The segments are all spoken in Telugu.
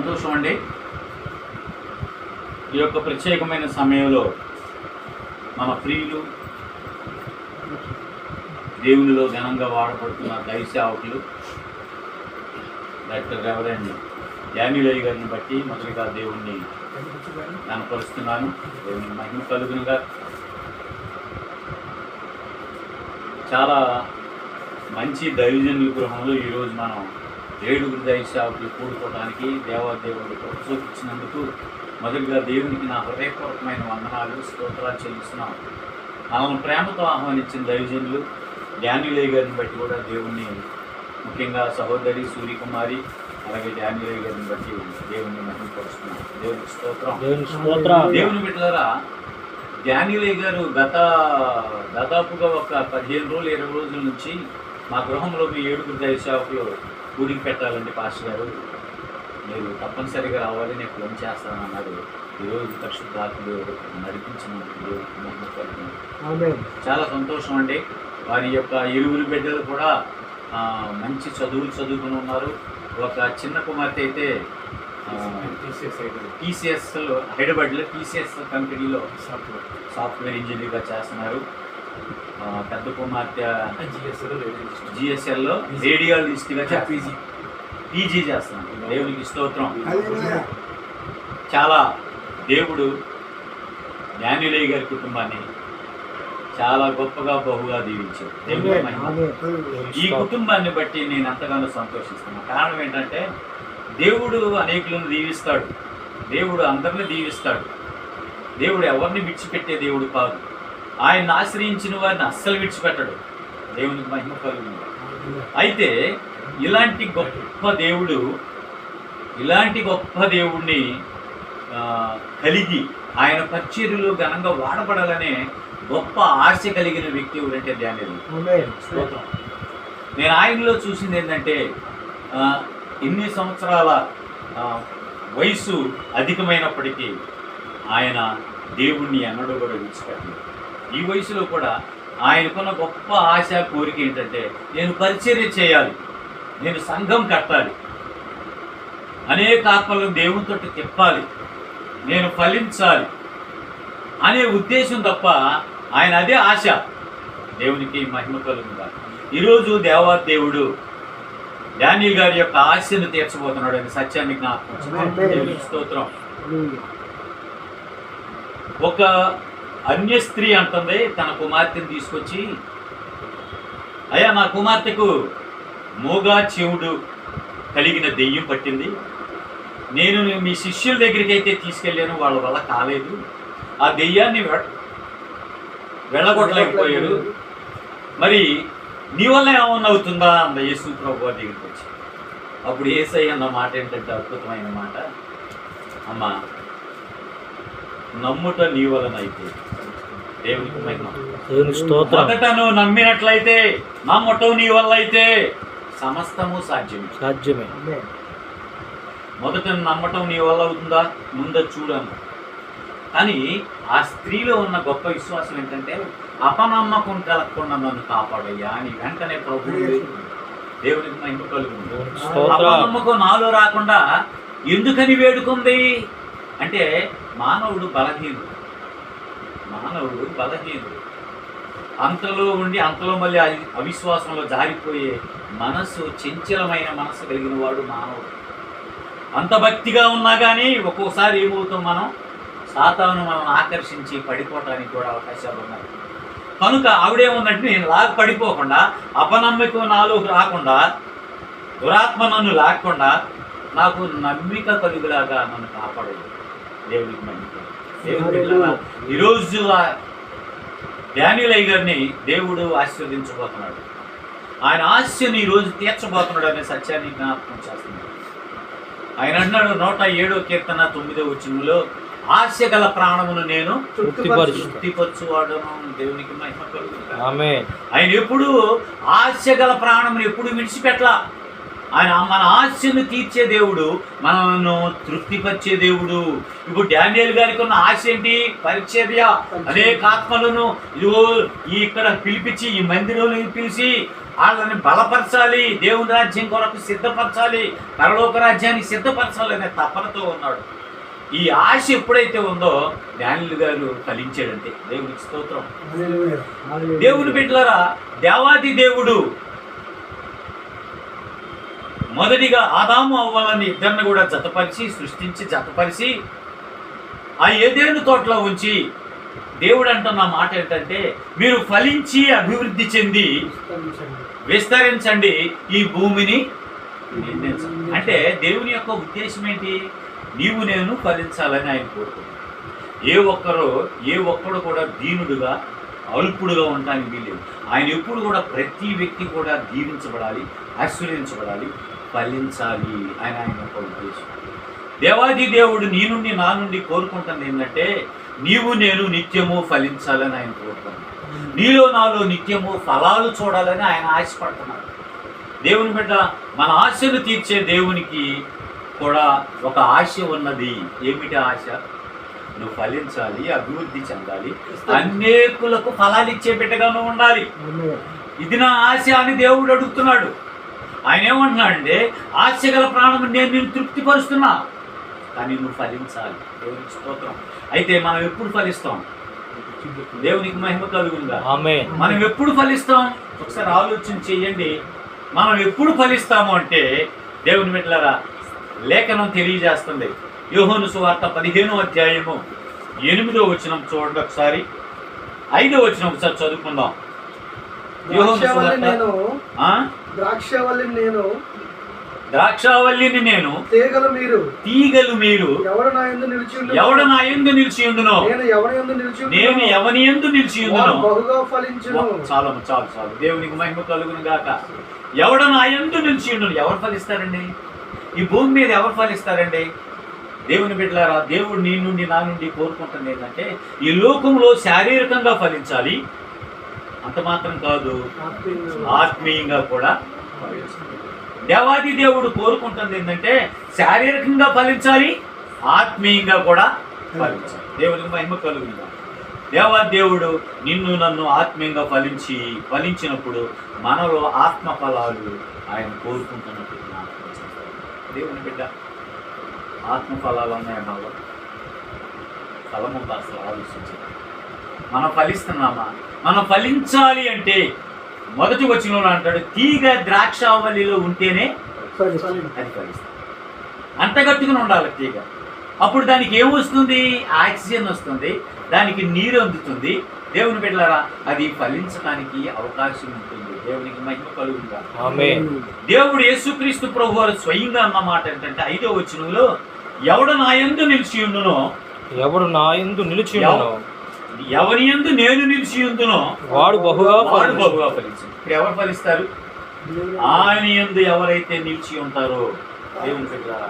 సంతోషం అండి. ఈ యొక్క ప్రత్యేకమైన సమయంలో మన ప్రియులు, దేవునిలో ఘనంగా వాడబడుతున్న దైవ సేవకులు డాక్టర్ రెవరెండ్ డానియల్ గారిని బట్టి మొదటిగా దేవుణ్ణి కనపరుస్తున్నాను. దేవుని మహిమ కలుగునుగా. చాలా మంచి దైవజనుల గృహంలో ఈరోజు మనం 7 దైవ సేవకులు కూడుకోవడానికి దేవాదేవుడు ప్రోత్సహించినందుకు మొదటిగా దేవునికి నా హృదయపూర్వకమైన వందనాలు, స్తోత్రాలు చెల్లిస్తున్నాం. మనల్ని ప్రేమతో ఆహ్వానించిన దైవజనులు డానియల్ గారిని బట్టి కూడా దేవుణ్ణి, ముఖ్యంగా సహోదరి సూర్యకుమారి అలాగే డానియల్ గారిని బట్టి దేవుణ్ణి మహిమపరుస్తున్నాం. దేవునికి స్తోత్రం. దేవుని బిడ్డలారా, డానియల్ గారు దాదాపుగా ఒక 15 రోజులు 20 రోజుల నుంచి మా గృహంలో మీ 7 దైవ సేవకులు కూడికి పెట్టాలండి పాస్టర్ గారు, మీరు తప్పనిసరిగా రావాలి, నేను ఫోన్ చేస్తాను అన్నారు. ఈరోజు పరిశుద్ధాత్ముడు నడిపించినందుకు చాలా సంతోషం అండి. వారి యొక్క 7 బిడ్డలు కూడా మంచి చదువులు చదువుకుని ఉన్నారు. ఒక చిన్న కుమార్తె అయితే టీసీఎస్ హైదరాబాద్లో టీసీఎస్ కంపెనీలో సాఫ్ట్వేర్ ఇంజనీర్గా చేస్తున్నారు. పెద్ద కుమార్తె జిఎస్ఎల్లో రేడియాలజిస్ట్గా పీజీ చేస్తున్నారు. దేవునికి స్తోత్రం. చాలా దేవుడు డానియల్ గారి కుటుంబాన్ని చాలా గొప్పగా బహుగా దీవించారు. ఈ కుటుంబాన్ని బట్టి నేను ఎంతగానో సంతోషిస్తున్నాను. కారణం ఏంటంటే దేవుడు అనేకులను దీవిస్తాడు, దేవుడు అందరిని దీవిస్తాడు. దేవుడు ఎవరిని విడిచిపెట్టే దేవుడు కాదు. ఆయన ఆశ్రయించిన వారిని అస్సలు విడిచిపెట్టడు. దేవునికి మహిమ కలుగుతుంది. అయితే ఇలాంటి గొప్ప దేవుడిని కలిగి ఆయన పరిచర్యలు ఘనంగా వాడబడాలనే గొప్ప ఆశ కలిగిన వ్యక్తి ఎవరంటే డానియల్. నేను ఆయనలో చూసింది ఏంటంటే ఇన్ని సంవత్సరాల వయసు అధికమైనప్పటికీ ఆయన దేవుణ్ణి ఎన్నడూ కూడా విడిచిపెట్టలేదు. ఈ వయసులో కూడా ఆయనకున్న గొప్ప ఆశ, కోరిక ఏంటంటే నేను పరిచర్య చేయాలి, నేను సంఘం కట్టాలి, అనేక ఆత్మలను దేవునితో తిప్పాలి, నేను ఫలించాలి అనే ఉద్దేశం తప్ప ఆయన అదే ఆశ. దేవునికి మహిమ కలుగుగా. ఈరోజు దేవాదేవుడు డానియల్ గారి యొక్క ఆశను తీర్చబోతున్నాడు అని సత్యాన్ని జ్ఞాపకం. దేవునికి స్తోత్రం. ఒక అన్య స్త్రీ అంటుంది తన కుమార్తెను తీసుకొచ్చి, అయ్యా నా కుమార్తెకు మోగా చెవుడు కలిగిన దెయ్యం పట్టింది, నేను మీ శిష్యుల దగ్గరికి అయితే తీసుకెళ్ళాను, వాళ్ళ వల్ల కాలేదు, ఆ దెయ్యాన్ని వెళ్ళగొట్టలేకపోయారు, మరి నీ వల్ల ఏమన్నా అవుతుందా అంద యేసు ప్రభు వారి దగ్గరికి వచ్చి. అప్పుడు యేసయ్య అన్న మాట ఏంటంటే అద్భుతమైన మాట, అమ్మా నమ్ముట నీ వలన అయితే. దేవునికి మహిమ. మొదట నువ్వు నమ్మినట్లయితే, నమ్మటం నీ వల్ల అయితే సమస్తము సాధ్యమే. మొదట నమ్మటం నీ వల్ల అవుతుందా, ముందు చూడను. కానీ ఆ స్త్రీలో ఉన్న గొప్ప విశ్వాసం ఏంటంటే అపనమ్మకం కలగకుండా నన్ను కాపాడయ్యా అని వెంటనే ప్రభు దేవునికి మహిమ కలుగుతుంది. అపనమ్మకం నాలో రాకుండా ఎందుకని వేడుకుంది అంటే మానవుడు బలహీనుడు. అంతలో ఉండి అంతలో మళ్ళీ అవిశ్వాసంలో జారిపోయే మనసు, చంచలమైన మనసు కలిగిన వాడు మానవుడు. అంత భక్తిగా ఉన్నా కానీ ఒక్కోసారి ఏమవుతాం, సాతాను మనం ఆకర్షించి పడిపోవటానికి కూడా అవకాశాలు ఉన్నాయి. కనుక ఆవిడేముందంటే నేను లాగా పడిపోకుండా, అపనమ్మకం నాలో రాకుండా, దురాత్మ నన్ను లాక్కుండా నాకు నమ్మిక కలుగులాగా నన్ను కాపాడేది. దేవుడికి మహిమ. ఈరోజు డానియల్ గారిని దేవుడు ఆశీర్వదించబోతున్నాడు. ఆయన ఆశని ఈరోజు తీర్చబోతున్నాడు అనే సత్యాన్ని జ్ఞాపకం చేస్తున్నాడు. ఆయన అన్నాడు 107వ కీర్తన 9వ వచనంలో, ఆశ గల ప్రాణమును నేను తృప్తిపరచువాడను. దేవునికి మహిమ కలుగును. ఆమేన్. ఆయన ఎప్పుడు ఆశ గల ప్రాణమును ఎప్పుడు విడిచిపెట్టలా. ఆయన మన ఆశను తీర్చే దేవుడు, మనల్ని తృప్తిపరిచే దేవుడు. ఇప్పుడు డానియల్ గారికి ఉన్న ఆశ ఏంటి? పరిచర్య. అనేక ఆత్మలను ఇదిగో ఇక్కడ పిలిపించి, ఈ మందిరంలో పిలిచి వాళ్ళని బలపరచాలి, దేవుని రాజ్యం కొరకు సిద్ధపరచాలి, పరలోక రాజ్యాన్ని సిద్ధపరచాలి అనే తపనతో ఉన్నాడు. ఈ ఆశ ఎప్పుడైతే ఉందో డానియేలు గారు ఫలించాడంటే దేవునికి స్తోత్రం. దేవుని బిడ్డలారా, దేవాది దేవుడు మొదటిగా ఆదాము అవ్వాలని ఇద్దరిని కూడా జతపరిచి ఆ ఏదేను తోటలో ఉంచి దేవుడు అంటున్న మాట ఏంటంటే, మీరు ఫలించి అభివృద్ధి చెంది విస్తరించండి, ఈ భూమిని నిందించండి. అంటే దేవుని యొక్క ఉద్దేశం ఏంటి? నీవు నేను ఫలించాలని ఆయన కోరుకుంటున్నాడు. ఏ ఒక్కడు కూడా దీనుడుగా అల్పుడుగా ఉండడానికి వీలేదు. ఆయన ఎప్పుడు కూడా ప్రతి వ్యక్తి కూడా దీవించబడాలి, ఆశీర్వదించబడాలి, ఫలించాలి ఆయన యొక్క ఉద్దేశం. దేవాది దేవుడు నీ నుండి నా నుండి కోరుకుంటుంది ఏంటంటే, నీవు నేను నిత్యము ఫలించాలని ఆయన కోరుకుంటున్నాడు. నీలో నాలో నిత్యము ఫలాలు చూడాలని ఆయన ఆశపడుతున్నాడు. దేవుని బిడ్డ, మన ఆశను తీర్చే దేవునికి కూడా ఒక ఆశ ఉన్నది. ఏమిటి ఆశ? నువ్వు ఫలించాలి, అభివృద్ధి చెందాలి, అనేకులకు ఫలాలు ఇచ్చే బిడ్డగా నువ్వు ఉండాలి. ఇది నా ఆశ అని దేవుడు అడుగుతున్నాడు. ఆయన ఏమంటున్నాడంటే, ఆశ గల ప్రాణం నేను నిన్ను తృప్తిపరుస్తున్నా, కానీ నువ్వు ఫలించాలి. దేవునికి స్తోత్రం. అయితే మనం ఎప్పుడు ఫలిస్తాం? దేవునికి మహిమ కలుగునుగా. మనం ఎప్పుడు ఫలిస్తాం? ఒకసారి ఆలోచన చేయండి. మనం ఎప్పుడు ఫలిస్తాము అంటే, దేవుని బిడ్డలారా, లేఖనం తెలియజేస్తుంది. యోహాను సువార్త 15వ అధ్యాయము 8వ వచనం చూడండి ఒకసారి. 5వ వచనం ఒకసారి చదువుకుందాం. యోహాను సువార్త, ద్రాక్షావల్లిని నేను, తీగలు మీరు, ఎవడు నా యందు నిలిచియుండునో నేను ఎవని యందు నిలిచియుండునో. చాలు. దేవునికి మహిమ కలుగును గాక. ఎవడు నా యందు నిలిచియుండును. ఎవరు ఫలిస్తారండి? ఈ భూమి మీద ఎవరు ఫలిస్తారండి? దేవుని బిడ్డలారా, దేవుడు నీ నుండి నా నుండి కోరుకుంటుంది ఏంటంటే, ఈ లోకంలో శారీరకంగా ఫలించాలి, అంత మాత్రం కాదు, ఆత్మీయంగా కూడా ఫలించాలి. దేవాది దేవుడు కోరుకుంటుంది ఏంటంటే, శారీరకంగా ఫలించాలి, ఆత్మీయంగా కూడా ఫలించాలి. దేవునికి మహిమ కలుగుతుంది. దేవాది దేవుడు నిన్ను నన్ను ఆత్మీయంగా ఫలించినప్పుడు మనలో ఆత్మ ఫలాలు ఆయన కోరుకుంటున్నట్టు దేవుని బిడ్డ. ఆత్మ ఫలాలు ఉన్నాయి మనలో. ఫలం ఉందా అసలు? ఆలోచించాలి. మనం ఫలిస్తున్నామా? మనం ఫలించాలి అంటే మొదటి వచనంలో అంటాడు, తీగ ద్రాక్షావళిలో ఉంటేనే అది ఫలిస్తుంది. అంతగట్టుకుని ఉండాలి తీగ. అప్పుడు దానికి ఏమొస్తుంది? ఆక్సిజన్ వస్తుంది, దానికి నీరు అందుతుంది. దేవుని బిడ్డలారా, అది ఫలించడానికి అవకాశం ఉంటుంది. దేవునికి మహిమ కలుగుగా. దేవుడు యేసుక్రీస్తు ప్రభువారు స్వయంగా అన్న మాట ఏంటంటే, 5వ వచనంలో, ఎవడు నా యందు నిలిచియుండునో, ఎవరి యందు నేను నిలిచియుందునో వాడు బహుగా ఫలించు. ఇప్పుడు ఎవరు ఫలిస్తారు? ఆయన యందు ఎవరైతే నిలిచి ఉంటారో దేవుని బిడ్డలారా,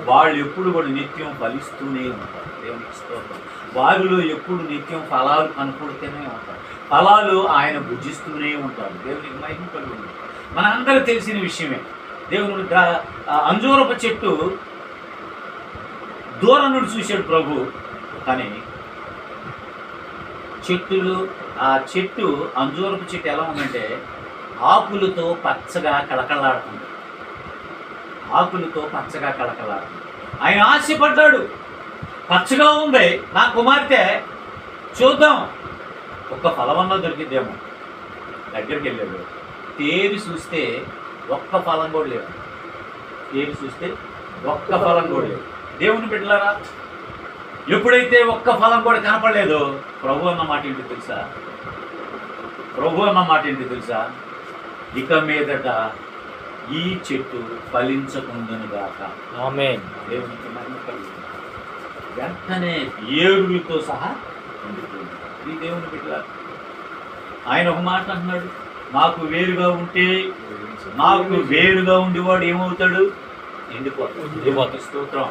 వాళ్ళు ఎప్పుడు కూడా నిత్యం ఫలిస్తూనే ఉంటారు. దేవునికి స్తోత్రం. వారిలో ఎప్పుడు నిత్యం ఫలాలు కనపడుతూనే ఉంటారు. ఫలాలు ఆయన భుజిస్తూనే ఉంటారు. దేవునికి మహిమ కలుగుతుంది. మనందరూ తెలిసిన విషయమే. దేవుని అంజూరపు చెట్టు దూరం నుండి చూశాడు ప్రభు, కానీ ఆ చెట్టు అంజూరపు చెట్టు ఎలా ఉందంటే, ఆకులతో పచ్చగా కళకళలాడుతుంది. ఆయన ఆశపడ్డాడు, పచ్చగా ఉంది నా కుమార్తె, చూద్దాం ఒక్క ఫలమన్నా దొరికిద్దేమో. దగ్గరికి వెళ్ళాడు, తేరి చూస్తే ఒక్క ఫలం కూడా లేదు. దేవుని బిడ్డలారా, ఎప్పుడైతే ఒక్క ఫలం కూడా కనపడలేదో, ప్రభు అన్న మాట ఏంటి తెలుసా? ఇక మీదట ఈ చెట్టు ఫలించకుండును గాక. ఆమేన్. దేవునికి మహిమ కలుగును. వెంటనే ఏరులతో సహా ఉండిపోయింది. ఈ దేవుని బిడ్డలారా, ఆయన ఒక మాట అంటున్నాడు, నాకు వేరుగా ఉండేవాడు ఏమవుతాడు? ఎండిపోతాడు. స్తోత్రం.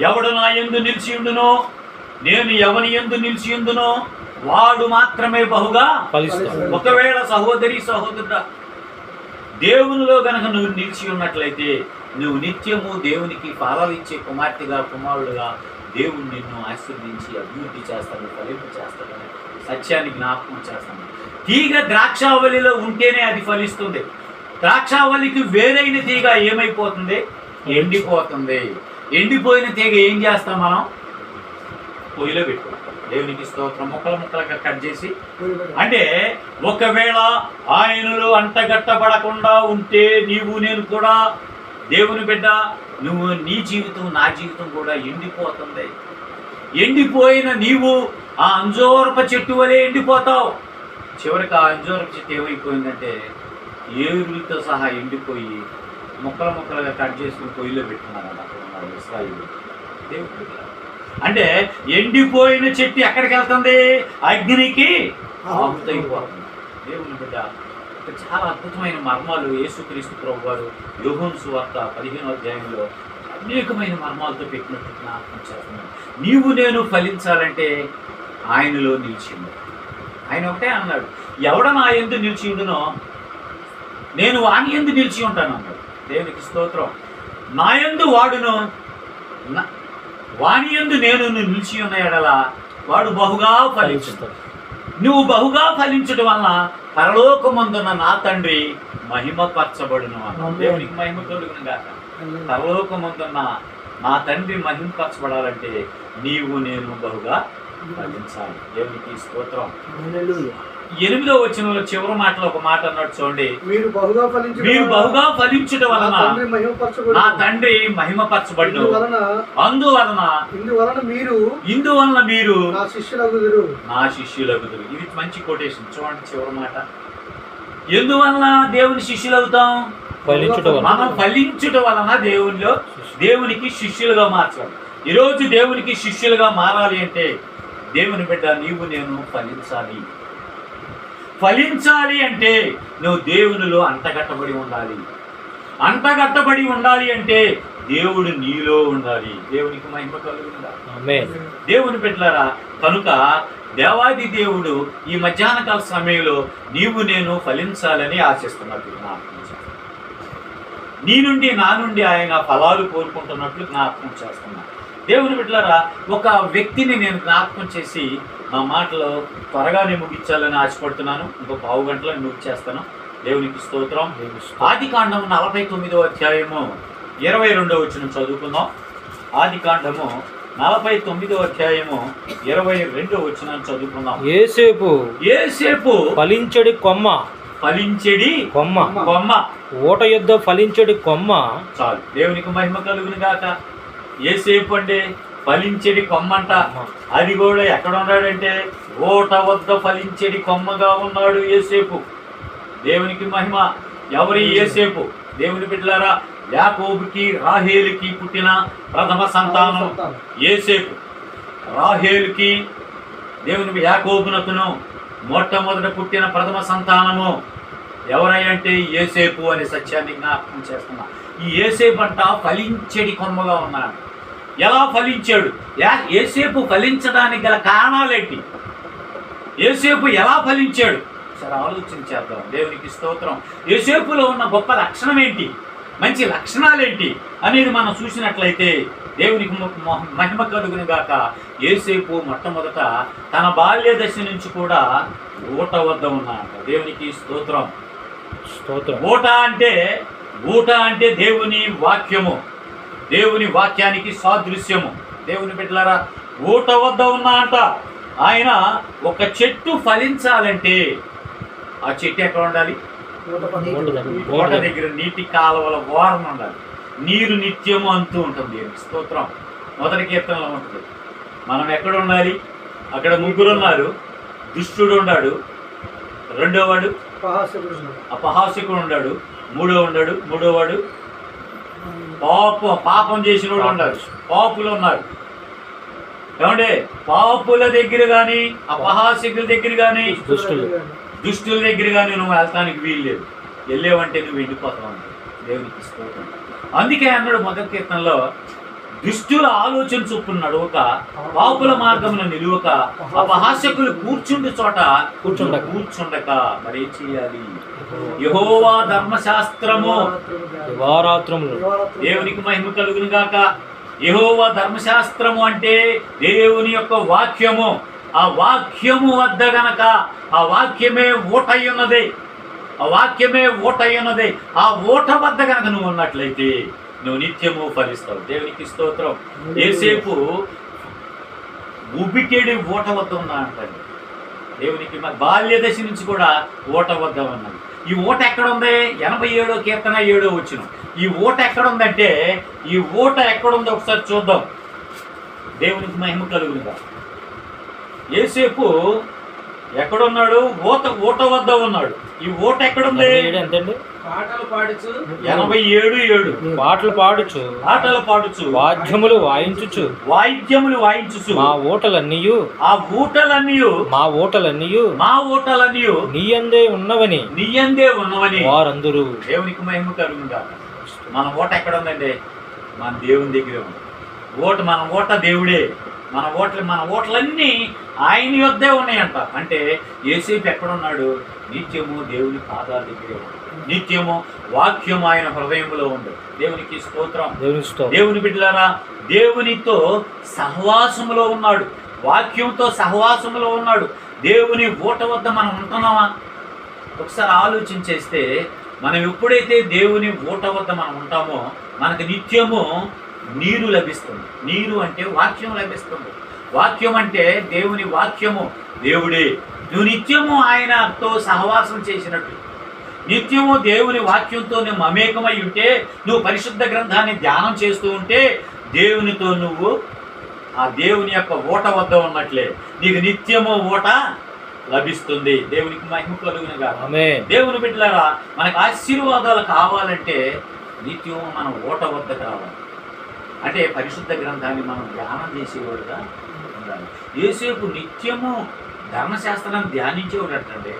ఎవడు నా యందు నిలిచియుండునో, నేను ఎవని యందు నిలిచియుందునో వాడు మాత్రమే బహుగా ఫలిస్తాడు. ఒకవేళ సహోదరుడా, దేవునిలో గనక నువ్వు నిలిచి ఉన్నట్లయితే, నువ్వు నిత్యము దేవునికి ఫలాలు ఇచ్చే కుమార్తెగా, కుమారుడుగా దేవుడు నిన్ను ఆశీర్వదించి అభివృద్ధి చేస్తాడు, ఫలింపు చేస్తాడని సత్యాన్ని జ్ఞాపకం చేస్తాను. తీగ ద్రాక్షావళిలో ఉంటేనే అది ఫలిస్తుంది. ద్రాక్షావళికి వేరైన తీగ ఏమైపోతుంది? ఎండిపోతుంది. ఎండిపోయిన తీగ ఏం చేస్తాం మనం? పొయ్యిలో పెట్టుకుంటాం. దేవునికి స్తోత్రం. ముక్కలు ముక్కలుగా కట్ చేసి, అంటే ఒకవేళ ఆయనలో అంటగట్టబడకుండా ఉంటే నీవు నేను కూడా, దేవుని బిడ్డ, నువ్వు నీ జీవితం నా జీవితం కూడా ఎండిపోతుంది. ఎండిపోయిన నీవు ఆ అంజూరపు చెట్టు వలె ఎండిపోతావు. చివరికి ఆ అంజూరపు చెట్టు ఏమైపోయిందంటే ఏరులతో సహా ఎండిపోయి ముక్కలు ముక్కలుగా కట్ చేసుకుని పొయ్యిలో పెట్టుకున్నారు అక్కడ ఉన్నారు ఇశ్రాయేలు. దేవుడు అంటే ఎండిపోయిన చెట్టు ఎక్కడికి వెళ్తుంది? అగ్నికి ఆహుతైపోతుంది. దేవుని బిడ్డ, చాలా అద్భుతమైన మర్మాలు యేసుక్రీస్తు ప్రభు వారు యోహాను సువార్త 15వ అధ్యాయంలో అనేకమైన మర్మాలతో పెట్టినట్టు జ్ఞాపకం చేస్తున్నాను. నీవు నేను ఫలించాలంటే ఆయనలో నిలిచి ఉండాలి. ఆయన ఒకటే అన్నాడు, ఎవడ నా యందు నిలిచి ఉండునో నేను వాని యందు నిలిచి ఉంటాను అన్నాడు. దేవునికి స్తోత్రం. నా యందు వాడును, వాని యందు నేను నిలిచి ఉన్న ఎడల వాడు బహుగా ఫలించుతాడు. నువ్వు బహుగా ఫలించడం వలన పరలోకమందున్న నా తండ్రి మహిమపరచబడును అన్నాడు. దేవునికి మహిమ కలుగును గాక. పరలోకమందున్న నా తండ్రి మహిమపరచబడాలంటే నీవు నేను బహుగా ఫలించాలి. దేవునికి స్తోత్రం. 8వ వచనంలో చివరి మాటలో ఒక మాట అన్నాడు చూడండి, మీరు బహుగా ఫలించుట వలన నా తండ్రి మహిమపరచబడును. ఇందువలన మీరు నా శిష్యులగుదురు. ఇది మంచి కొటేషన్ చూడండి. చివరి మాట, ఎందువలన దేవుని శిష్యులవుతాం? మనం ఫలించుట వలన దేవునికి శిష్యులుగా మార్చాలి. ఈరోజు దేవునికి శిష్యులుగా మారాలి అంటే దేవుని బిడ్డ నీవు నేను ఫలించాలి. ఫలించాలి అంటే నువ్వు దేవునిలో అంటగట్టబడి ఉండాలి. అంటగట్టబడి ఉండాలి అంటే దేవుడు నీలో ఉండాలి. దేవునికి మహిమ కలుగుతుందా? దేవుని బిడ్డలారా, కనుక దేవాది దేవుడు ఈ మధ్యాహ్న కాల సమయంలో నీవు నేను ఫలించాలని ఆశిస్తున్నట్లు జ్ఞాపకం చేస్తున్నాను. నీ నుండి నా నుండి ఆయన ఫలాలు కోరుకుంటున్నట్లు జ్ఞాపకం చేస్తున్నాను. దేవుని బిడ్డలారా, ఒక వ్యక్తిని నేను జ్ఞాపకం చేసి నా మాటలో త్వరగానే ముగించాలని ఆశపడుతున్నాను. ఇంకో పావు గంటలో ముగించేస్తాను. దేవునికి స్తోత్రం. ఆదికాండం 49వ అధ్యాయము 22వ వచనం చదువుకుందాం. ఆదికాండము 49వ అధ్యాయము 22వ వచనం చదువుకుందాం. యేసేపు ఫలించడి కొమ్మ ఓట యుద్ధ ఫలించడి కొమ్మ. చాలు. దేవునికి మహిమ కలుగును గాక. యేసేపు అంటే ఫలించేది కొమ్మంట. అది కూడా ఎక్కడ ఉన్నాడంటే ఓట వద్ద ఫలించేది కొమ్మగా ఉన్నాడు యేసేపు. దేవునికి మహిమ. ఎవరి యేసేపు? దేవుని బిడ్డలారా, యాకోబుకి రాహేలుకి పుట్టిన ప్రథమ సంతానం యేసేపు. రాహేలుకి దేవుని యాకోబునకును మొట్టమొదట పుట్టిన ప్రథమ సంతానము ఎవరంటే యేసేపు అనే సత్యాన్ని జ్ఞాపకం చేస్తున్నా. ఈ యేసేపు అంట ఫలించేది కొమ్మగా ఉన్నాడు. ఎలా ఫలించాడు? యేసేపు ఫలించడానికి గల కారణాలేంటి? యేసేపు ఎలా ఫలించాడు? సరే ఆలోచించేద్దాం. దేవునికి స్తోత్రం. యేసేపులో ఉన్న గొప్ప లక్షణం ఏంటి, మంచి లక్షణాలేంటి అనేది మనం చూసినట్లయితే దేవునికి మహిమ కలుగును గాక. యేసేపు మొట్టమొదట తన బాల్య దశ నుంచి కూడా ఊట వద్ద ఉన్నాడు. దేవునికి స్తోత్రం. ఊట అంటే దేవుని వాక్యము, దేవుని వాక్యానికి సాదృశ్యము. దేవుని బిడ్డలారా, ఊట వద్ద ఉన్నా అంట. ఆయన ఒక చెట్టు ఫలించాలంటే ఆ చెట్టు ఎక్కడ ఉండాలి? ఊట దగ్గర, నీటి కాలువల ఓరం ఉండాలి. నీరు నిత్యము అంతూ ఉంటుంది. దేవునికి స్తోత్రం. మొదటి కీర్తనలో ఉంటుంది. మనం ఎక్కడ ఉండాలి? అక్కడ ముగ్గురు ఉన్నారు. దుష్టుడు ఉన్నాడు, రెండోవాడు అపహాసకుడు ఉన్నాడు, మూడోవాడు పాపం చేసిన వాడు ఉన్నారు, పాపులు ఉన్నారు. ఏమంటే పాపుల దగ్గర కానీ అపహాసకుల దగ్గర కానీ దుష్టుల దగ్గర కానీ నువ్వు వెళ్తానికి వీలు లేదు. వెళ్ళేవంటే నువ్వు ఎండిపోతావు అంటే. దేవునికి స్తోత్రం. అందుకే అన్నాడు మొదటి కీర్తనలో, దుష్టుల ఆలోచన చొప్పున నడవక, పాపుల మార్గమున నిలువక, అపహాసకులు కూర్చుండే చోట కూర్చుండక మరేం చేయాలి? యెహోవా ధర్మశాస్త్రము. దేవునికి మహిమ కలుగును గాక. యెహోవా ధర్మశాస్త్రము అంటే దేవుని యొక్క వాక్యము. ఆ వాక్యము వద్ద గనక ఆ వాక్యమే ఊటై ఉన్నది, ఆ వాక్యమే ఊటై ఉన్నది. ఆ ఊట వద్ద గనక నువ్వు ఉన్నట్లయితే నువ్వు నిత్యము ఫలిస్తావు. దేవునికి స్తోత్రం. ఏసేపు ఉబికేడి ఊట వద్ద ఉన్నా అంటాడు దేవునికి. బాల్య దశ నుంచి కూడా ఊట వద్ద ఉన్నది. ఈ ఊట ఎక్కడ ఉంది? 87వ కీర్తన 7వ వచనం. ఈ ఊట ఎక్కడ ఉందంటే, ఈ ఊట ఎక్కడుందో ఒకసారి చూద్దాం. దేవునికి మహిమ కలుగునుగా. యేసేపు ఎక్కడున్నాడు? ఊట వద్ద ఉన్నాడు. ఈ ఊట ఎక్కడుంది? పాటలు పాడుచు 87:7 పాటలు పాడుచు పాటలు పాడుచు వాద్యములు వాయించుచు మా ఊటలన్నీయు ఆ ఊటలన్నీయు మా ఊటలన్నీయు నీయందే ఉన్నవని వారందరూ. దేవునికి మహిమ కలుగునుగా. మన ఊట ఎక్కడ ఉందండి? మన దేవుని దగ్గరే ఉంది. మన ఊట దేవుడే. మన ఓట్లన్నీ ఆయన యొద్దే ఉన్నాయంట. అంటే యేసేపు ఎక్కడున్నాడు? నిత్యము దేవుని పాదాల దగ్గరే ఉన్నాడు. నిత్యము వాక్యం ఆయన హృదయంలో ఉంది. దేవునికి స్తోత్రం. దేవుని బిడ్డలారా, దేవునితో సహవాసములో ఉన్నాడు, వాక్యంతో సహవాసములో ఉన్నాడు. దేవుని ఊట వద్ద మనం ఉంటున్నామా? ఒకసారి ఆలోచించేస్తే, మనం ఎప్పుడైతే దేవుని ఊట వద్ద మనం ఉంటామో మనకు నిత్యము నీరు లభిస్తుంది. నీరు అంటే వాక్యం లభిస్తుంది. వాక్యం అంటే దేవుని వాక్యము, దేవుడే. నువ్వు నిత్యము ఆయనతో సహవాసం చేసినట్టు, నిత్యము దేవుని వాక్యంతో నువ్వు మమేకమై ఉంటే, నువ్వు పరిశుద్ధ గ్రంథాన్ని ధ్యానం చేస్తూ ఉంటే, దేవునితో నువ్వు ఆ దేవుని యొక్క ఊట వద్ద ఉన్నట్లే నీకు నిత్యము ఊట లభిస్తుంది. దేవునికి మహిమ కలుగునుగా. దేవుని బిడ్డలారా, మనకు ఆశీర్వాదాలు కావాలంటే నిత్యము మనం ఊట వద్దకు రావాలి. అంటే పరిశుద్ధ గ్రంథాన్ని మనం ధ్యానం చేసేవాడుగా ఉండాలి. యేసేపు నిత్యము ధర్మశాస్త్రాన్ని ధ్యానించేవాడు అంటండి.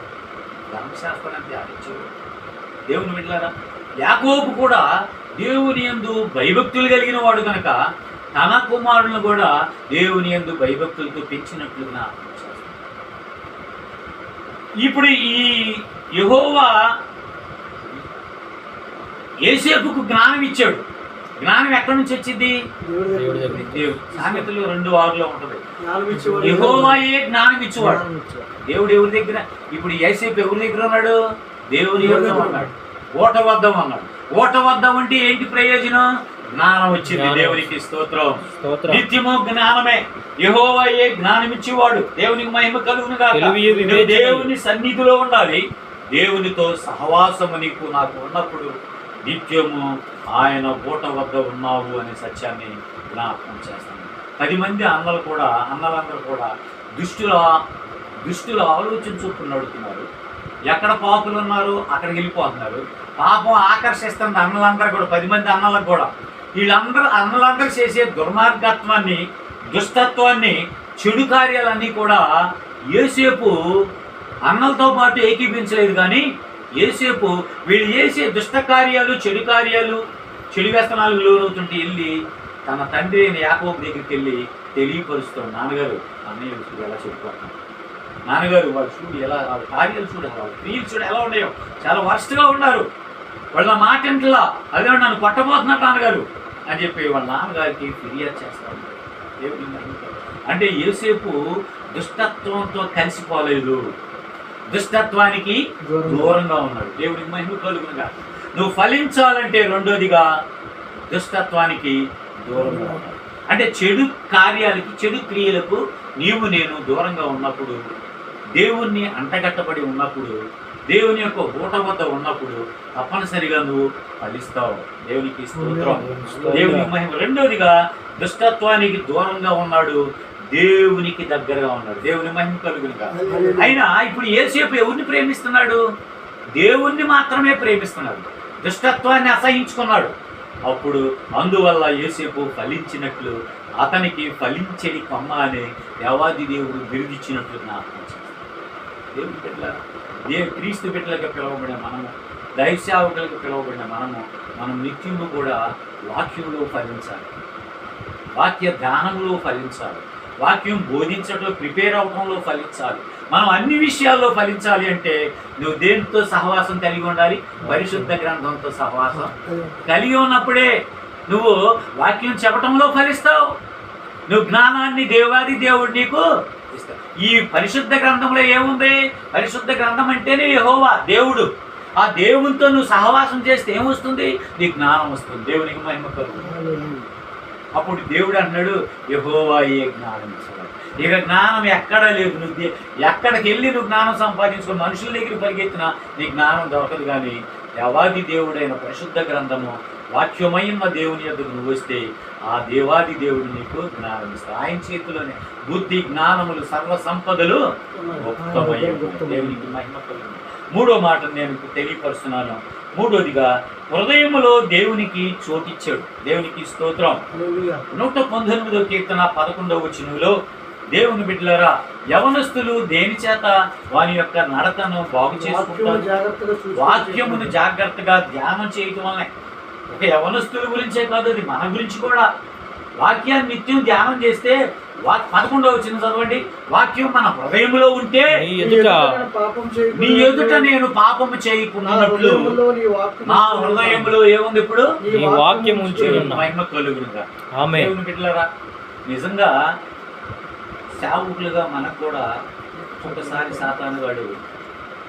ధర్మశాస్త్రాన్ని ధ్యానించేవాడు. దేవుని బిడ్డలారా, యాకోబు కూడా దేవుని యందు భయభక్తులు కలిగిన వాడు కనుక తన కుమారులను కూడా దేవుని యందు భయభక్తులతో పెంచినట్లుగా. ఇప్పుడు ఈ యెహోవా యేసేపుకు జ్ఞానం ఇచ్చాడు. జ్ఞానం ఎక్కడి నుంచి వచ్చింది? దేవుడు. సామెతలు 2:6 ఉంటుంది. యెహోవాయే జ్ఞానం ఇచ్చేవాడు. దేవుడు ఎవరి దగ్గర? ఇప్పుడు యేసేపు ఎవరి దగ్గర ఉన్నాడు? దేవుని యొద్ద ఉన్నాడు. ఊట వద్ద ఉన్నాడు. ఊట వద్ద ఉంటే ఏంటి ప్రయోజనం? జ్ఞానం వచ్చింది. దేవునికి స్తోత్రం. నిత్యము జ్ఞానమే. యెహోవాయే జ్ఞానం ఇచ్చేవాడు. దేవునికి మహిమ కలుగునుగా. దేవుని సన్నిధిలో ఉండాలి. దేవునితో సహవాసము నీకు నాకు ఉన్నప్పుడు నిత్యము ఆయన ఊట వద్ద ఉన్నావు అనే సత్యాన్ని జ్ఞాపకం చేస్తాను. 10 మంది అన్నలందరూ కూడా దుష్టుల ఆలోచన చొప్పున నడుతున్నారు. ఎక్కడ పాపులు ఉన్నారు అక్కడికి వెళ్ళిపోతున్నారు. పాపం ఆకర్షిస్తుంది అన్నలందరూ కూడా, 10 మంది అన్నలకు కూడా. అన్నలందరూ చేసే దుర్మార్గత్వాన్ని, దుష్టత్వాన్ని, చెడు కార్యాలన్నీ కూడా యేసేపు అన్నలతో పాటు ఏకీపించలేదు. కానీ యేసేపు వీళ్ళు చేసే దుష్ట కార్యాలు, చెడు వ్యసనాలకు లోనవుతుంటే వెళ్ళి తన తండ్రి అయిన యాకోబు దగ్గరికి వెళ్ళి తెలియపరుస్తాడు. నాన్నగారు, అన్నయ్య చూడు ఎలా చెప్పుకుంటున్నాడు, నాన్నగారు వాళ్ళు చూడు ఎలా, వాళ్ళ కార్యాలు చూడు, వాళ్ళ క్రియలు చూడు ఎలా ఉన్నాయో, చాలా వర్స్ట్గా ఉన్నారు, వాళ్ళ మాట ఇంట్లో అదే నన్ను కొట్టబోతున్నారు నాన్నగారు అని చెప్పి వాళ్ళ నాన్నగారికి ఫిర్యాదు చేస్తారు. అంటే యేసేపు దుష్టత్వంతో కలిసిపోలేదు, దుష్టత్వానికి దూరంగా ఉన్నాడు. దేవునికి మహిమ కలుగునుగా. నువ్వు ఫలించాలంటే రెండోదిగా దుష్టత్వానికి దూరంగా ఉన్నాడు. అంటే చెడు కార్యాలకి, చెడు క్రియలకు నేను దూరంగా ఉన్నప్పుడు, దేవుణ్ణి అంటగట్టబడి ఉన్నప్పుడు, దేవుని యొక్క ఊట వద్ద ఉన్నప్పుడు తప్పనిసరిగా నువ్వు ఫలిస్తావు. దేవునికి స్తోత్రం. దేవునికి మహిమ. రెండోదిగా దుష్టత్వానికి దూరంగా ఉన్నాడు, దేవునికి దగ్గరగా ఉన్నాడు. దేవుని మహిమ కలుగునుగా. అయినా ఇప్పుడు యేసేపు ఎవరిని ప్రేమిస్తున్నాడు? దేవుణ్ణి మాత్రమే ప్రేమిస్తున్నాడు. దుష్టత్వాన్ని అసహించుకున్నాడు. అప్పుడు అందువల్ల యేసేపు ఫలించినట్లు, అతనికి ఫలించేది కొమ్మ అనే దేవాది దేవుడు బిరుదిచ్చినట్లు జ్ఞాపకం చేస్తాడు. దేవుని బిడ్డలారా, క్రీస్తు బిడ్డలుగా పిలువబడిన మనము, దైవ సేవకులకు పిలువబడిన మనం నిత్యము కూడా వాక్యంలో ఫలించాలి, వాక్య ధ్యానంలో ఫలించాలి, వాక్యం బోధించడంలో, ప్రిపేర్ అవడంలో ఫలించాలి. మనం అన్ని విషయాల్లో ఫలించాలి అంటే నువ్వు దేనితో సహవాసం కలిగి ఉండాలి? పరిశుద్ధ గ్రంథంతో సహవాసం కలిగి ఉన్నప్పుడే నువ్వు వాక్యం చెప్పటంలో ఫలిస్తావు. నువ్వు జ్ఞానాన్ని దేవాది దేవుడు నీకు ఇస్తారు. ఈ పరిశుద్ధ గ్రంథంలో ఏముంది? పరిశుద్ధ గ్రంథం అంటేనే యెహోవా దేవుడు. ఆ దేవునితో నువ్వు సహవాసం చేస్తే ఏమొస్తుంది? నీ జ్ఞానం వస్తుంది. దేవునికి మహిమ కలుగుతుంది. అప్పుడు దేవుడు అంటున్నాడు, యెహోవా ఏ జ్ఞానం ఇస్తాడు. ఇక జ్ఞానం ఎక్కడా లేదు. నువ్వు ఎక్కడికి వెళ్ళి నువ్వు జ్ఞానం సంపాదించుకుని మనుషుల దగ్గర పరిగెత్తినా నీ జ్ఞానం దొరకదు. కానీ దేవాది దేవుడైన పరిశుద్ధ గ్రంథము వాక్యమైన దేవుని యొద్దకు నువ్వు వస్తే ఆ దేవాది దేవుడు నీకు జ్ఞానం ఇస్తాడు. ఆయన చేతిలోనే బుద్ధి జ్ఞానములు సర్వ సంపదలు గుప్తమయ్యాయి. దేవునికి మహిమ కలుగుతుంది. మూడో మాట నేను తెలియపరుస్తున్నాను. మూడోదిగా హృదయములో దేవునికి చోటిచ్చాడు. దేవునికి స్తోత్రం. 119వ కీర్తన 11వ వచనంలో దేవుని బిడ్డలారా, యవనస్తులు దేని చేత వాని యొక్క నడతను బాగు చేసుకుంటారు? వాక్యమును జాగ్రత్తగా ధ్యానం చేయటం వల్ల. ఒక యవనస్తుల గురించే కాదు, అది మన గురించి కూడా. వాక్యాన్ని నిత్యం ధ్యానం చేస్తే 11వ వచనం చదవండి. వాక్యం మన హృదయంలో ఉంటే నీ ఎదుట నేను పాపము చేయకున్నట్లు నా హృదయంలో ఏముంది? ఇప్పుడు నీ వాక్యం మహిమ కలుగునుగా. దేవుని బిడ్డలారా, నిజంగా సేవకులుగా మనకు కూడా ఒకసారి సాతాను వాడు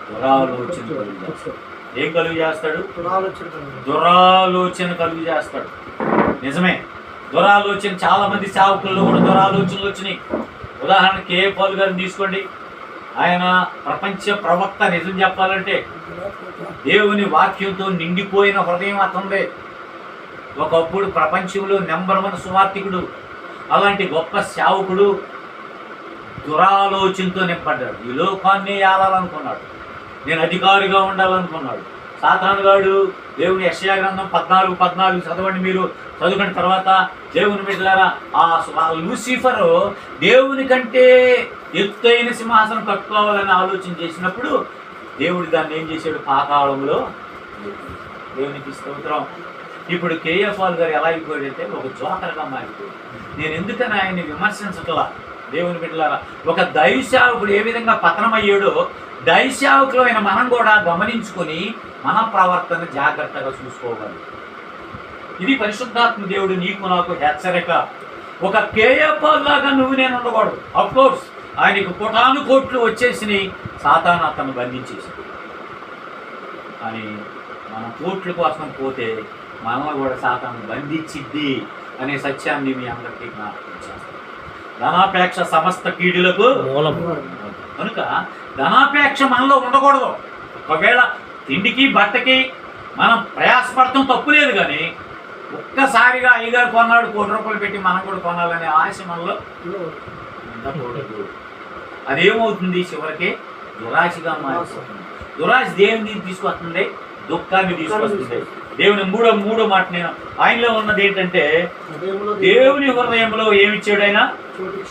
దురాలోచన కలుగు చేస్తాడు. ఏం కలుగు చేస్తాడు? దురాలోచన కలుగు చేస్తాడు. నిజమే, దురాలోచన. చాలా మంది సేవకుల్లో కూడా దురాలోచనలు వచ్చినాయి. ఉదాహరణకి కే పౌలు గారిని తీసుకోండి. ఆయన ప్రపంచ ప్రవక్త. నిజం చెప్పాలంటే దేవుని వాక్యంతో నిండిపోయిన హృదయం అతనిదే. ఒకప్పుడు ప్రపంచంలో నెంబర్ 1 సువార్తికుడు. అలాంటి గొప్ప సేవకుడు దురాలోచనతో నింపడ్డాడు. ఈ లోకాన్ని ఏలాలనుకున్నాడు. నేను అధికారిగా ఉండాలనుకున్నాడు. సాతానుగాడు దేవుని యెషయా గ్రంథం 14:14 చదవండి, మీరు చదువుకున్న తర్వాత దేవుని బిడ్డలారా, ఆ లూసిఫరు దేవుని కంటే ఎత్తైన సింహాసనం కట్టుకోవాలని ఆలోచన చేసినప్పుడు దేవుడు దాన్ని ఏం చేశాడు? పాతాళంలో. దేవునికి స్తోత్రం. ఇప్పుడు కేఎఫ్ఆల్ గారు ఎలా అయిపోయాడంటే ఒక జోకర్గా మారిపోయాడు. నేను ఎందుకని ఆయన్ని విమర్శించట్లా? దేవుని బిడ్డలారా, ఒక దైవసేవకుడు ఏ విధంగా పతనమయ్యాడో దైవసేవకులు అయిన మనం కూడా గమనించుకొని మన ప్రవర్తన జాగ్రత్తగా చూసుకోవాలి. ఇది పరిశుద్ధాత్మ దేవుడు నీకు నాకు హెచ్చరిక. ఒక కేఎఫ్ఆర్ లాగా నువ్వు నేను ఉండకూడదు. అఫ్కోర్స్ ఆయనకు కోటాను కోట్లు వచ్చేసి సాతాను అతను బంధించేసి, అని మనం కోట్ల కోసం పోతే మనల్ని కూడా సాతాను బంధించిద్ది అనే సత్యాన్ని మీ అందరికీ జ్ఞాపకం చేస్తాను. ధనాపేక్ష సమస్త కీడులకు మూలం కనుక ధనాపేక్ష మనలో ఉండకూడదు. ఒకవేళ తిండికి బట్టకి మనం ప్రయాసపడటం తప్పు లేదు, కానీ ఒక్కసారిగా అయ్యగారు కొన్నాడు, ₹1 పెట్టి మనం కూడా కొనాలనే ఆశ మనలో ఉండకూడదు. అదేమవుతుంది? చివరికి దురాశగా మారిపోతుంది. దురాశ దేవుని తీసుకొస్తుంది, దుఃఖాన్ని తీసుకొస్తుంది. దేవుని మూడో మాట నేను ఆయనలో ఉన్నది ఏంటంటే దేవుని హృదయంలో ఏమిచ్చాడు? ఆయన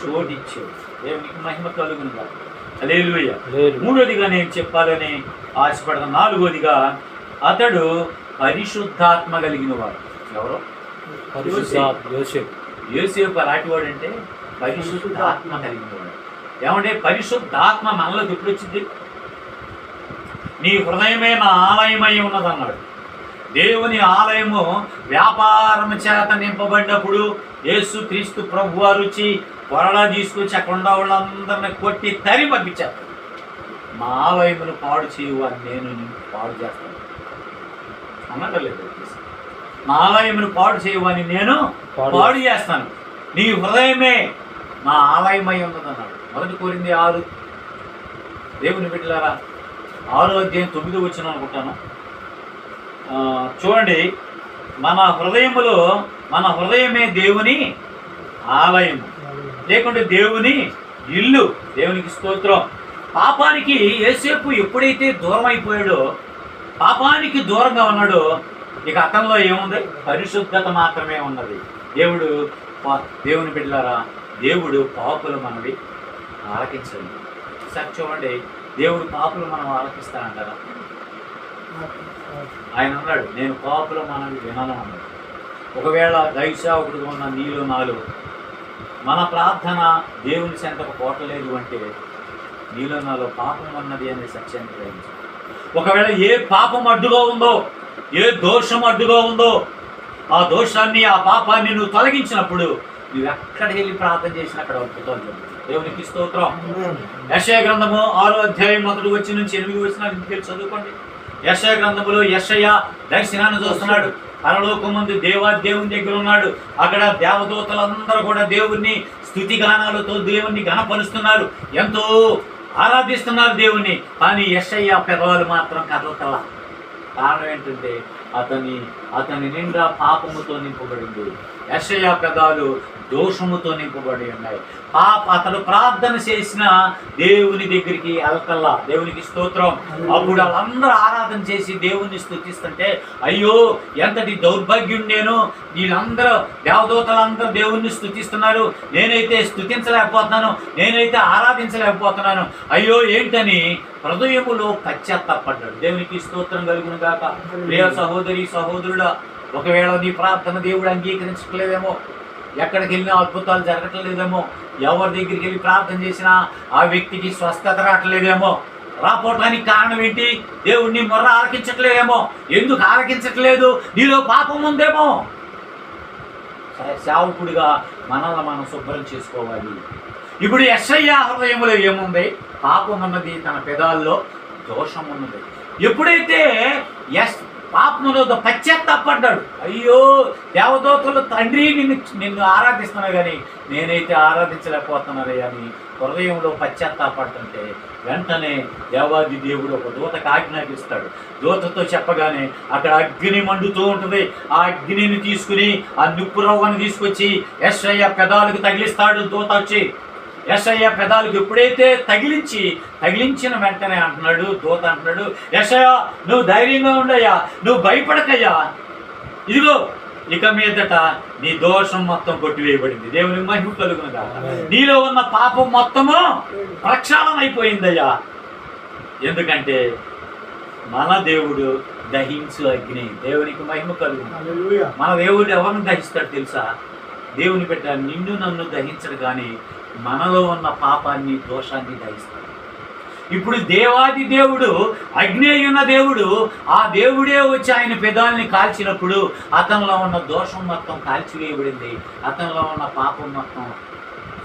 చోటిచ్చాడు. దేవునికి మహిమ కలుగునుగా. హల్లెలూయా. మూడోదిగా నేను చెప్పాలని ఆశపడతాను. నాలుగోదిగా అతడు పరిశుద్ధాత్మ కలిగిన వాడు. ఎవరో? యోసేపు అలాంటి వాడు అంటే పరిశుద్ధాత్మ కలిగిన వాడు. ఏమంటే పరిశుద్ధాత్మ మనలోకి ఎప్పుడు వచ్చింది? నీ హృదయమే నా ఆలయమై ఉన్నదన్నాడు. దేవుని ఆలయము వ్యాపారం చేత నింపబడినప్పుడు యేసు క్రీస్తు ప్రభు వారు వచ్చి కొరడా తీసుకొచ్చి అక్కడ ఉన్న వాళ్ళందరినీ కొట్టి తరి పంపించారు. మా ఆలయమును పాడు చేయు అని నేను పాడు చేస్తాను అన్నట్లేదు. నా ఆలయమును పాడు చేయవని నేను పాడు చేస్తాను. నీ హృదయమే నా ఆలయమై ఉన్నదన్నాడు. 1 కొరింథీ 6. దేవుని బిడ్డలారా, 6వ అధ్యాయం 9వ వచనం అనుకుంటాను. చూడండి, మన హృదయమే దేవుని ఆలయం, లేకుంటే దేవుని ఇల్లు. దేవునికి స్తోత్రం. పాపానికి యోసేపు ఎప్పుడైతే దూరం అయిపోయాడో, పాపానికి దూరంగా ఉన్నాడో, ఇక అతనిలో ఏముంది? పరిశుద్ధత మాత్రమే ఉన్నది. దేవుని బిడ్డలారా, దేవుడు పాపులు మనవి ఆలకించండి. సార్ చూడండి, దేవుడు పాపులు మనం ఆలకిస్తానంటారా? ఆయన అన్నాడు, నేను పాపులు మనవి వినను అన్నాడు. ఒకవేళ దైవసేవకుడుగా ఉన్న నీలో నాలో మన ప్రార్థన దేవుని చెంతకు పోటలేదు అంటే నీలో నాలో పాపం ఉన్నది అనే సత్యాన్ని గ్రహించాలి. ఒకవేళ ఏ పాపం అడ్డుగా ఉందో, ఏ దోషం అడ్డుగా ఉందో, ఆ దోషాన్ని, ఆ పాపాన్ని నువ్వు తొలగించినప్పుడు నువ్వు ఎక్కడికి వెళ్ళి ప్రార్థన చేసినా అక్కడ అద్భుతాలు జరుగుతాయి. దేవునికి స్తోత్రం. యెషయా గ్రంథము 6వ అధ్యాయం 1 వచ్చి నుంచి 8 వచనాలు ఇంటికి చదువుకోండి. యెషయా గ్రంథములో యెషయా దర్శనాన్ని చూస్తున్నాడు. పరలోకమందు దేవుని దగ్గర ఉన్నాడు. అక్కడ దేవదూతలందరూ కూడా దేవుణ్ణి స్తుతిగానాలతో దేవుణ్ణి ఘనపరుస్తున్నారు, ఎంతో ఆరాధిస్తున్నారు దేవుణ్ణి. కానీ యెషయా పెదవులు మాత్రం కదలతల. కారణం ఏంటంటే అతని నిండా పాపముతో నింపబడింది. యెషయా పెదాలు దోషముతో నింపబడి ఉన్నాయి. అతడు ప్రార్థన చేసిన దేవుని దగ్గరికి వెళ్తల్లా. దేవునికి స్తోత్రం. అప్పుడు వాళ్ళందరూ ఆరాధన చేసి దేవుణ్ణి స్తుతిస్తుంటే, అయ్యో ఎంతటి దౌర్భాగ్యం నేను, వీళ్ళందరూ దేవదూతలందరూ దేవుణ్ణి స్తుతిస్తున్నారు, నేనైతే స్తుతించలేకపోతున్నాను, నేనైతే ఆరాధించలేకపోతున్నాను, అయ్యో ఏంటని హృదయములో పశ్చాత్తాపడ్డాడు. దేవునికి స్తోత్రం కలుగును గాక. ప్రియ సహోదరి సహోదరుడా, ఒకవేళ నీ ప్రార్థన దేవుడు అంగీకరించట్లేదేమో, ఎక్కడికి వెళ్ళినా అద్భుతాలు జరగట్లేదేమో, ఎవరి దగ్గరికి వెళ్ళి ప్రార్థన చేసినా ఆ వ్యక్తికి స్వస్థత రావట్లేదేమో, రాపోవటానికి కారణం ఏంటి? దేవుడిని మొర్ర ఆలకించట్లేదేమో. ఎందుకు ఆలకించట్లేదు? నీలో పాపం ఉందేమో. సేవకుడిగా మనల్ని మనం శుభ్రం చేసుకోవాలి. ఇప్పుడు యెషయా హృదయంలో ఏముంది? పాపం ఉన్నది, తన పెదాల్లో దోషం ఉన్నది. ఎప్పుడైతే పాపములో పశ్చాత్తాపడ్డాడు, అయ్యో దేవదూతలు తండ్రి నిన్ను ఆరాధిస్తున్నా కానీ నేనైతే ఆరాధించలేకపోతున్నారే అని హృదయంలో పశ్చాత్తాపడుతుంటే వెంటనే దేవాది దేవుడు ఒక దూతకు ఆజ్ఞాపిస్తాడు. దూతతో చెప్పగానే అక్కడ అగ్ని మండుతూ ఉంటుంది. ఆ అగ్నిని తీసుకుని ఆ నిప్పు రవ్వను తీసుకొచ్చి యెషయా పెదాలకు తగిలిస్తాడు. దూత వచ్చి యెషయా పెదాలకు ఎప్పుడైతే తగిలించిన వెంటనే అంటున్నాడు, దూత అంటున్నాడు, యెషయా నువ్వు ధైర్యంగా ఉండయ్యా, నువ్వు భయపడకయ్యా, ఇదిగో ఇక మీదట నీ దోషం మొత్తం కొట్టివేయబడింది. దేవుని మహిమ కలుగును గాక. నీలో ఉన్న పాపం మొత్తము ప్రక్షాళన అయిపోయిందయ్యా. ఎందుకంటే మన దేవుడు దహించు అగ్ని. దేవునికి మహిమ కలుగును. మన దేవుడు ఎవరిని దహిస్తాడు తెలుసా? దేవుని బిడ్డ నిన్ను నన్ను దహించడు, కానీ మనలో ఉన్న పాపాన్ని దోషాన్ని దహిస్తాడు. ఇప్పుడు దేవాది దేవుడు, అగ్ని అయ్యున్న దేవుడు, ఆ దేవుడే వచ్చి ఆయన పెదాలని కాల్చినప్పుడు అతనిలో ఉన్న దోషం మొత్తం కాల్చివేయబడింది. అతనిలో ఉన్న పాపం మొత్తం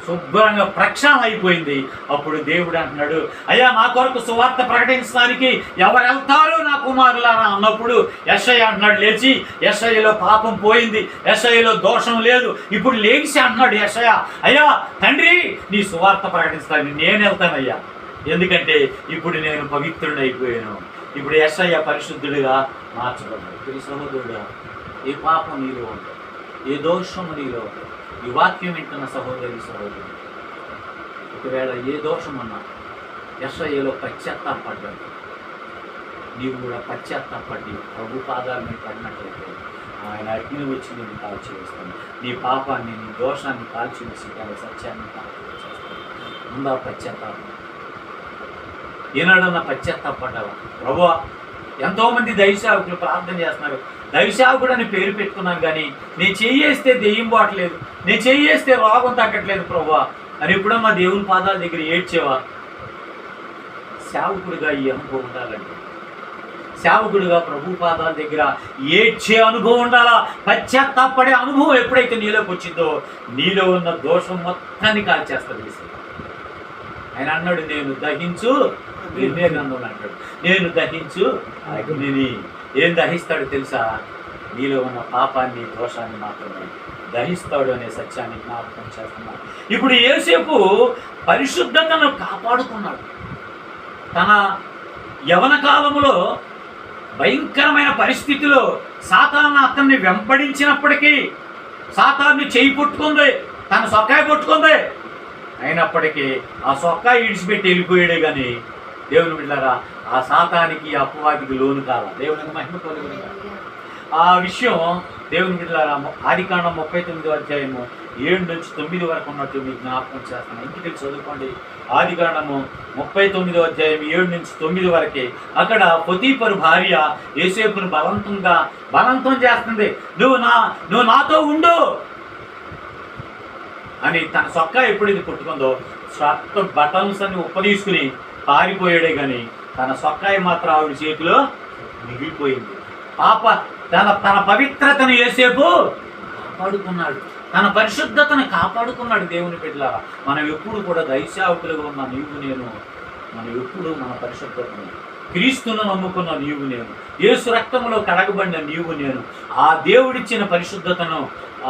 శుభ్రంగా ప్రక్షాళన అయిపోయింది. అప్పుడు దేవుడు అంటున్నాడు, అయ్యా నా కొరకు సువార్త ప్రకటించడానికి ఎవరు వెళ్తారు నా కుమారులారా అన్నప్పుడు యెషయా అంటున్నాడు, లేచి యెషయాలో పాపం పోయింది, యెషయాలో దోషం లేదు. ఇప్పుడు లేచి అంటున్నాడు యెషయా, అయ్యా తండ్రి నీ సువార్త ప్రకటించడానికి నేను వెళ్తానయ్యా, ఎందుకంటే ఇప్పుడు నేను పవిత్రుడు అయిపోయాను. ఇప్పుడు యెషయా పరిశుద్ధుడిగా మార్చబడ్డాడు. ప్రియ సహోదరుడా, ఏ పాపం నీలో ఉంటుంది, ఏ దోషము నీలో ఉంటుంది, ఈ వాక్యం వింటున్న సహోదరి సహోదరుడు, ఒకవేళ ఏ దోషం ఉన్నా యెషయాలో పశ్చాత్తాపడ్డాడు, నీవు కూడా పశ్చాత్తాపడి ప్రభు పాదాల మీద పడినట్లయితే ఆయన అగ్ని వచ్చి నేను కాల్చివేస్తాను. నీ పాపాన్ని, నీ దోషాన్ని కాల్చివేసి దాని సత్యాన్ని కాల్చివేస్తాను. ముందా పశ్చాత్తాపం. ఏనాడన్నా పశ్చాత్తాపడ్డావా? ప్రభువా, ఎంతోమంది దైవసేవకులు ప్రార్థన చేస్తున్నారు, దైవసేవకుడు అని పేరు పెట్టుకున్నాను, కానీ నేను చెయ్యేస్తే దెయ్యం పోవట్లేదు, నేను చెయ్యేస్తే రోగం తగ్గట్లేదు ప్రభువా అని ఎప్పుడన్నా దేవుని పాదాల దగ్గర ఏడ్చేవా? సేవకుడిగా ఈ అనుభవం ఉండాలండి. సేవకుడిగా ప్రభు పాదాల దగ్గర ఏడ్చే అనుభవం ఉండాలా. పశ్చాత్తాపడే అనుభవం ఎప్పుడైతే నీలోకి వచ్చిందో నీలో ఉన్న దోషం మొత్తాన్ని కాల్చేస్తుంది. ఆయన అన్నాడు, నేను దహించు, నిర్ణయ గ్రంథంలో అంటాడు, నేను దహించు అగ్నిని. ఏం దహిస్తాడు తెలుసా? నీలో ఉన్న పాపాన్ని, దోషాన్ని మాత్రమే దహిస్తాడు అనే సత్యాన్ని జ్ఞాపకం చేస్తున్నాడు. ఇప్పుడు యోసేపు పరిశుద్ధతను కాపాడుకున్నాడు. తన యవన కాలంలో భయంకరమైన పరిస్థితిలో సాతాను అతన్ని వెంబడించినప్పటికీ, సాతాన్ని చేయి పట్టుకుంది, తన సొక్కాయి పట్టుకుంది, అయినప్పటికీ ఆ సొక్కా ఇడిచిపెట్టి వెళ్ళిపోయాడే. కానీ దేవుని బిడ్డలారా, ఆ సాతానికి, అపవాదికి లోను కాల. దేవునికి మహిమ కలుగును గాక. ఆ విషయం దేవుని బిడ్డలారా ఆదికాండం 39వ అధ్యాయము 7 నుంచి 9 వరకు ఉన్నట్టు మీకు జ్ఞాపకం చేస్తాను. ఇంటికి చదువుకోండి. ఆదికాండము 39వ అధ్యాయం 7 నుంచి 9 వరకే. అక్కడ పొతీఫరు భార్య యోసేపును బలవంతం చేస్తుంది. నువ్వు నాతో ఉండు అని తన సొక్కా ఎప్పుడైతే పుట్టుకుందో బటన్స్ అన్ని ఉప్పదీసుకుని పారిపోయాడే, కానీ తన సొక్కాయి మాత్రం ఆవిడ చేతిలో మిగిలిపోయింది. తన పవిత్రతను యోసేపు కాపాడుకున్నాడు. తన పరిశుద్ధతను కాపాడుకున్నాడు దేవుని బిడ్డలారా. మనం ఎప్పుడు కూడా దైవసేవకులుగా ఉన్న నీవు నేను, మనం ఎప్పుడు మన పరిశుద్ధతను, క్రీస్తును నమ్ముకున్న నీవు నేను, యేసు రక్తంలో కడగబడిన నీవు నేను, ఆ దేవుడిచ్చిన పరిశుద్ధతను,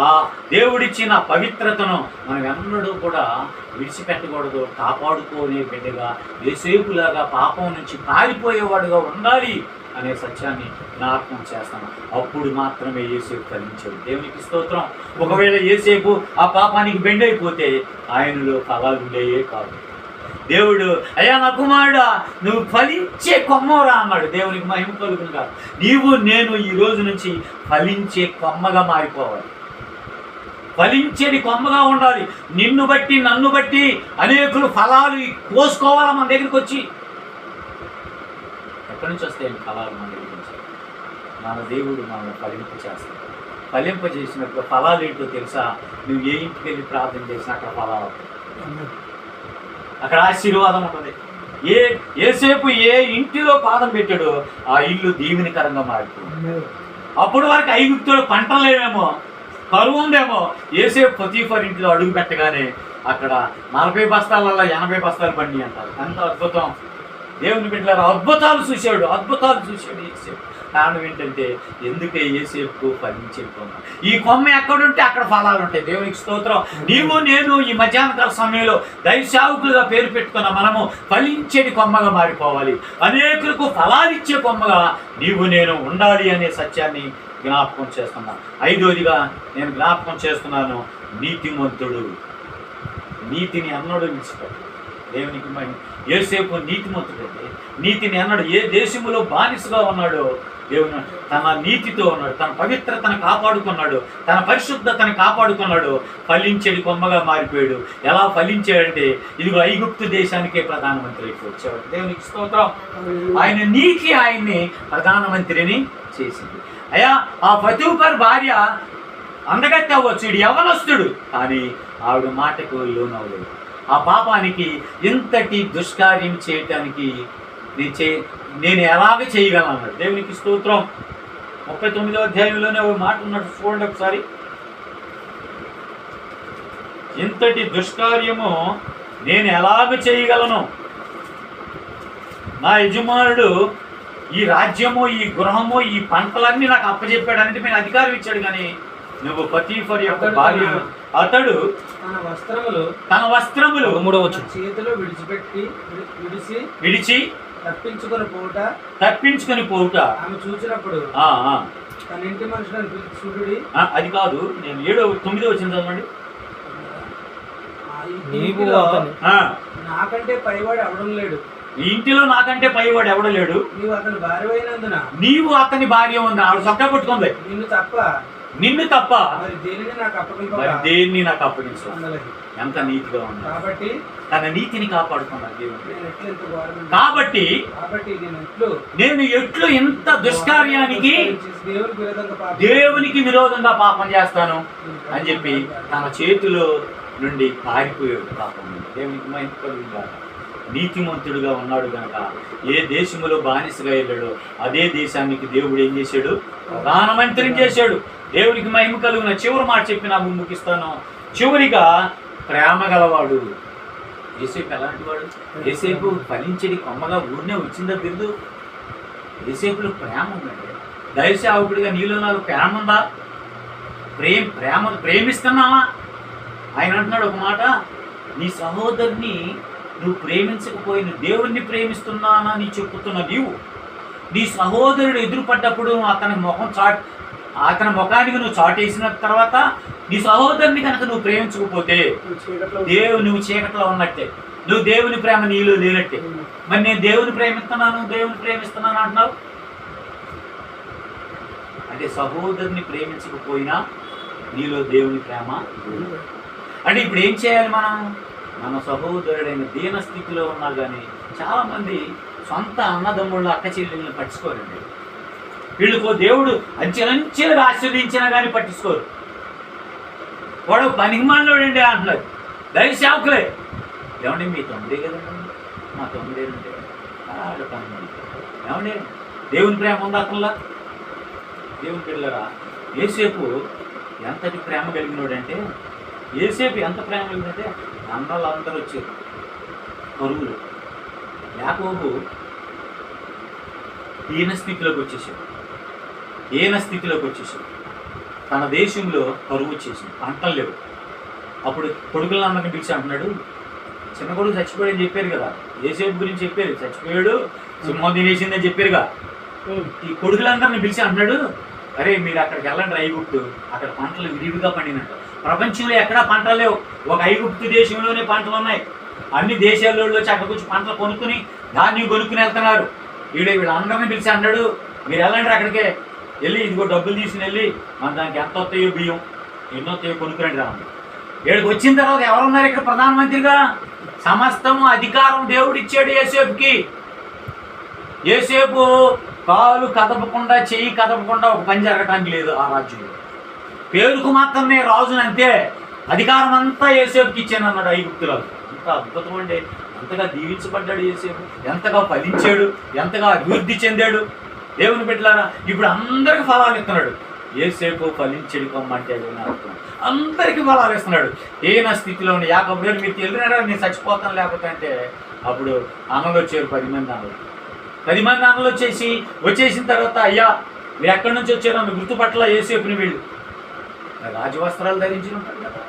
ఆ దేవుడిచ్చిన పవిత్రతను మనం ఎన్నడూ కూడా విడిచిపెట్టకూడదు. కాపాడుకోనే బిడ్డగా, యేసేపులాగా పాపం నుంచి పారిపోయేవాడుగా ఉండాలి అనే సత్యాన్ని జ్ఞాపకం చేస్తాను. అప్పుడు మాత్రమే యేసేపు ఫలించాడు. దేవునికి స్తోత్రం. ఒకవేళ యేసేపు ఆ పాపానికి బెండైపోతే ఆయనలో ఫలాలు ఉండేవే కాదు. దేవుడు, అయ్యా నా కుమారుడా, నువ్వు ఫలించే కొమ్మరా అన్నాడు. దేవునికి మహిమ కలుగును కాదు. నీవు నేను ఈ రోజు నుంచి ఫలించే కొమ్మగా మారిపోవాలి. ఫలించేది కొమ్మగా ఉండాలి. నిన్ను బట్టి నన్ను బట్టి అనేకులు ఫలాలు కోసుకోవాలా మన దగ్గరికి వచ్చి. ఎక్కడి నుంచి వస్తాయి ఫలాలు మన దగ్గర నుంచి? మన దేవుడు మనల్ని ఫలింప చేస్తాడు. ఫలింప చేసినప్పుడు ఫలాలు ఏంటో తెలుసా? నువ్వు ఏ ఇంటికి వెళ్ళి ప్రార్థన చేసినా అక్కడ ఫలాలు అవుతాయి, అక్కడ ఆశీర్వాదం ఉంటుంది. ఏసేపు ఏ ఇంటిలో పాదం పెట్టాడో ఆ ఇల్లు దీవెనకరంగా మారిపోయింది. అప్పుడు వరకు ఐగుప్తులో పంటలు లేవేమో, కరువు ఉందేమో. ఏసేపు పొతీఫర్ ఇంటిలో అడుగు పెట్టగానే అక్కడ 40 బస్తాలలో 80 బస్తాలు పండి అంటారు. ఎంత అద్భుతం! దేవుని బిడ్డలారా, అద్భుతాలు చూశాడు ఏసేపు. కారణం ఏంటంటే, ఎందుకే ఏసేపుకు ఫలించే కొమ్మ. ఈ కొమ్మ ఎక్కడుంటే అక్కడ ఫలాలు ఉంటాయి. దేవునికి స్తోత్రం. నీవు నేను ఈ మధ్యాహ్నకాల సమయంలో దైవసేవకులుగా పేరు పెట్టుకున్న మనము ఫలించేది కొమ్మగా మారిపోవాలి. అనేకులకు ఫలాలు ఇచ్చే కొమ్మగా నీవు నేను ఉండాలి అనే సత్యాన్ని జ్ఞాపకం చేస్తున్నాను. 5వదిగా నేను జ్ఞాపకం చేస్తున్నాను, నీతిమంతుడు. నీతిని అన్నడు విడిచిపెట్టాడు. దేవునికి మహిమ. యేసేపు నీతిమంతుడండి. నీతిని అన్నాడు. ఏ దేశములో బానిసగా ఉన్నాడో దేవుని తన నీతితో ఉన్నాడు, తన పవిత్రతను కాపాడుకున్నాడు, తన పరిశుద్ధతను కాపాడుకున్నాడు. ఫలించేది కొమ్మగా మారిపోయాడు. ఎలా ఫలించాడంటే, ఇదిగో ఐగుప్తు దేశానికే ప్రధానమంత్రి వచ్చాడు. దేవునికి స్తోత్రం. ఆయన నీతి ఆయన్ని ప్రధానమంత్రిని చేసింది. అయ్యా, ఆ ఫతీఫర్ భార్య అందగత్తె అవ్వచ్చు, ఇడు యవ్వనస్తుడు, కానీ ఆవిడ మాటకు లోనవ్వలేదు. ఆ పాపానికి ఇంతటి దుష్కార్యం చేయటానికి నేను ఎలాగ చేయగలను అన్నాడు. దేవునికి స్తోత్రం. 39వ అధ్యాయంలోనే ఒక మాట ఉన్నట్టు చూడండి ఒకసారి. ఇంతటి దుష్కార్యము నేను ఎలాగ చేయగలను? నా యజమానుడు ఈ రాజ్యము, ఈ గృహము, ఈ పంటలన్నీ నాకు అప్పచెప్పాడు, అంటే నేను అధికారం ఇచ్చాడు. కానీ నువ్వు పొతీఫర్ యొక్క భార్య, అతడు తన వస్త్రములు 3వ వచనం చేతిలో విడిచి తప్పించుకొని పోవుట ఆమె చూసినప్పుడు తన ఇంటి మనుషులను పిలిచి చూడుడి. అది కాదు, నేను 9వ వచనం చదవండి. నాకంటే పైవాడు ఎవడం లేడు, ఈ ఇంటిలో నాకంటే పైవాడు ఎవడ లేడు. నీవు అతని భార్య అయినందున, నీవు అతని భార్య ఉంది. ఆవిడ చొక్కా పట్టుకుంది. నిన్ను తప్ప మరి దేన్ని నాకు అప్పగించు. ఎంత నీతిగా ఉంది. కాబట్టి తన నీతిని కాపాడుకున్నాడు దేవుడు. కాబట్టి నేను ఎట్లు ఎంత దుష్కార్యానికి దేవునికి విరోధంగా పాపం చేస్తాను అని చెప్పి తన చేతిలో నుండి పారిపోయాడు పాపం. దేవునికి మహిమ కలుగును. నీతిమంతుడుగా ఉన్నాడు కనుక ఏ దేశంలో బానిసగా వెళ్ళాడో అదే దేశానికి దేవుడు ఏం చేశాడు? ప్రధానమంత్రిని చేశాడు. దేవునికి మహిమ కలుగున. చివరి మాట చెప్పి నాకు ముగిస్తాను. చివరిగా ప్రేమ గలవాడు. యేసేపు ఎలాంటి వాడు? యేసేపు ఫలించేది కొమ్మగా ఊరినే వచ్చిందా బిరుదు? యేసేపులో ప్రేమ ఉందండి. దైవసేవకుడిగా నీలో నాకు ప్రేమ ఉందా? ప్రేమిస్తున్నావా? ఆయన అంటున్నాడు ఒక మాట, నీ సహోదరుని నువ్వు ప్రేమించకపోయిన దేవుణ్ణి ప్రేమిస్తున్నానా నీ చెప్పుతున్న నీవు నీ సహోదరుడు ఎదురుపడ్డప్పుడు అతని ముఖానికి నువ్వు చాటేసిన తర్వాత నీ సహోదరుని కనుక నువ్వు ప్రేమించకపోతే నువ్వు చీకట్లో ఉన్నట్టే, నువ్వు దేవుని ప్రేమ నీలో లేనట్టే. మరి నేను దేవుని ప్రేమిస్తున్నాను అంటున్నావు అంటే సహోదరుని ప్రేమించకపోయినా నీలో దేవుని ప్రేమ అంటే ఇప్పుడు ఏం చేయాలి? మన సహోదరుడైన దీన స్థితిలో ఉన్నా కానీ చాలామంది సొంత అన్నదమ్ముళ్ళు అక్క చెల్లెళ్ళని పట్టించుకోరండి. వీళ్ళకు దేవుడు అంచెలంచెలుగా ఆశీర్వదించినా కానీ పట్టించుకోరు. వాడు పనిమాలోడండి అంటున్నారు. దైవ సేవకులే ఏమండి మీ తమ్ముడే కదండి, మా తమ్ముడేనండి ఏమండి దేవుని ప్రేమ ఉందా అతనిలా? దేవుని పిల్లరా, యేసేపు ఎంతటి ప్రేమ కలిగినోడంటే యోసేపు ఎంత ప్రేమ కలిగినంటే అన్నలు అందరూ వచ్చారు కరువులు. యాకోబు హీన స్థితిలోకి వచ్చేసాడు. తన దేశంలో కరువు వచ్చేసింది, పంటలు లేవు. అప్పుడు కొడుకులందరినీ పిలిచి అంటున్నాడు, చిన్న కొడుకు చచ్చిపోయాడని చెప్పారు కదా, యోసేపు గురించి చెప్పారు, చచ్చిపోయాడు, సింహం తినేసిందని చెప్పారుగా. ఈ కొడుకులందరినీ పిలిచి అంటున్నాడు, అరే మీరు అక్కడికి వెళ్ళండి ఐగుప్తు, అక్కడ పంటలు విరివిగా పండినట్టు. ప్రపంచంలో ఎక్కడా పంటలు లేవు, ఒక ఐగుప్తు దేశంలోనే పంటలు ఉన్నాయి. అన్ని దేశాల్లో వచ్చి అక్కడికి వచ్చి పంటలు కొనుక్కుని ధాన్యం కొనుక్కుని వెళ్తున్నారు. వీళ్ళందరినీ పిలిచి అన్నాడు, మీరు వెళ్ళండి అక్కడికే, వెళ్ళి ఇదిగో డబ్బులు తీసుకుని వెళ్ళి మన దానికి ఎంత వస్తాయో బియ్యం ఎన్నో వస్తాయో కొనుక్కురండి రాండి. వీడికి వచ్చిన తర్వాత ఎవరున్నారు ఇక్కడ ప్రధానమంత్రిగా? సమస్తము అధికారం దేవుడు ఇచ్చాడు యోసేపుకి. యోసేపు కాలు కదపకుండా చెయ్యి కదపకుండా ఒక పని జరగటానికి లేదు ఆ రాజ్యంలో. పేరుకు మాత్రమే రాజుని, అంతే. అధికారం అంతా యోసేపుకి ఇచ్చాను అన్నాడు ఐగుప్తురాజు. ఎంత అద్భుతం అండి! ఎంతగా దీవించబడ్డాడు యోసేపు, ఎంతగా ఫలించాడు, ఎంతగా అభివృద్ధి చెందాడు. దేవుని బిడ్డలారా, ఇప్పుడు అందరికి ఫలాలు ఇస్తున్నాడు. యోసేపు ఫలించడి కొమ్మంటే అర్థం, అందరికీ ఫలాలు ఇస్తున్నాడు. ఏన స్థితిలో ఉండి యాకోబు మీరు తెలియనారా నేను చచ్చిపోతాను లేకపోతే అంటే, అప్పుడు అన్నలు వచ్చారు 10 మంది అన్నలు. 10 మంది అన్నలు వచ్చేసిన తర్వాత, అయ్యా మీరు ఎక్కడి నుంచి వచ్చారో మీ గుర్తుపట్ల యోసేపుని వీళ్ళు రాజవస్త్రాలు ధరించి ఉంటారు కదా,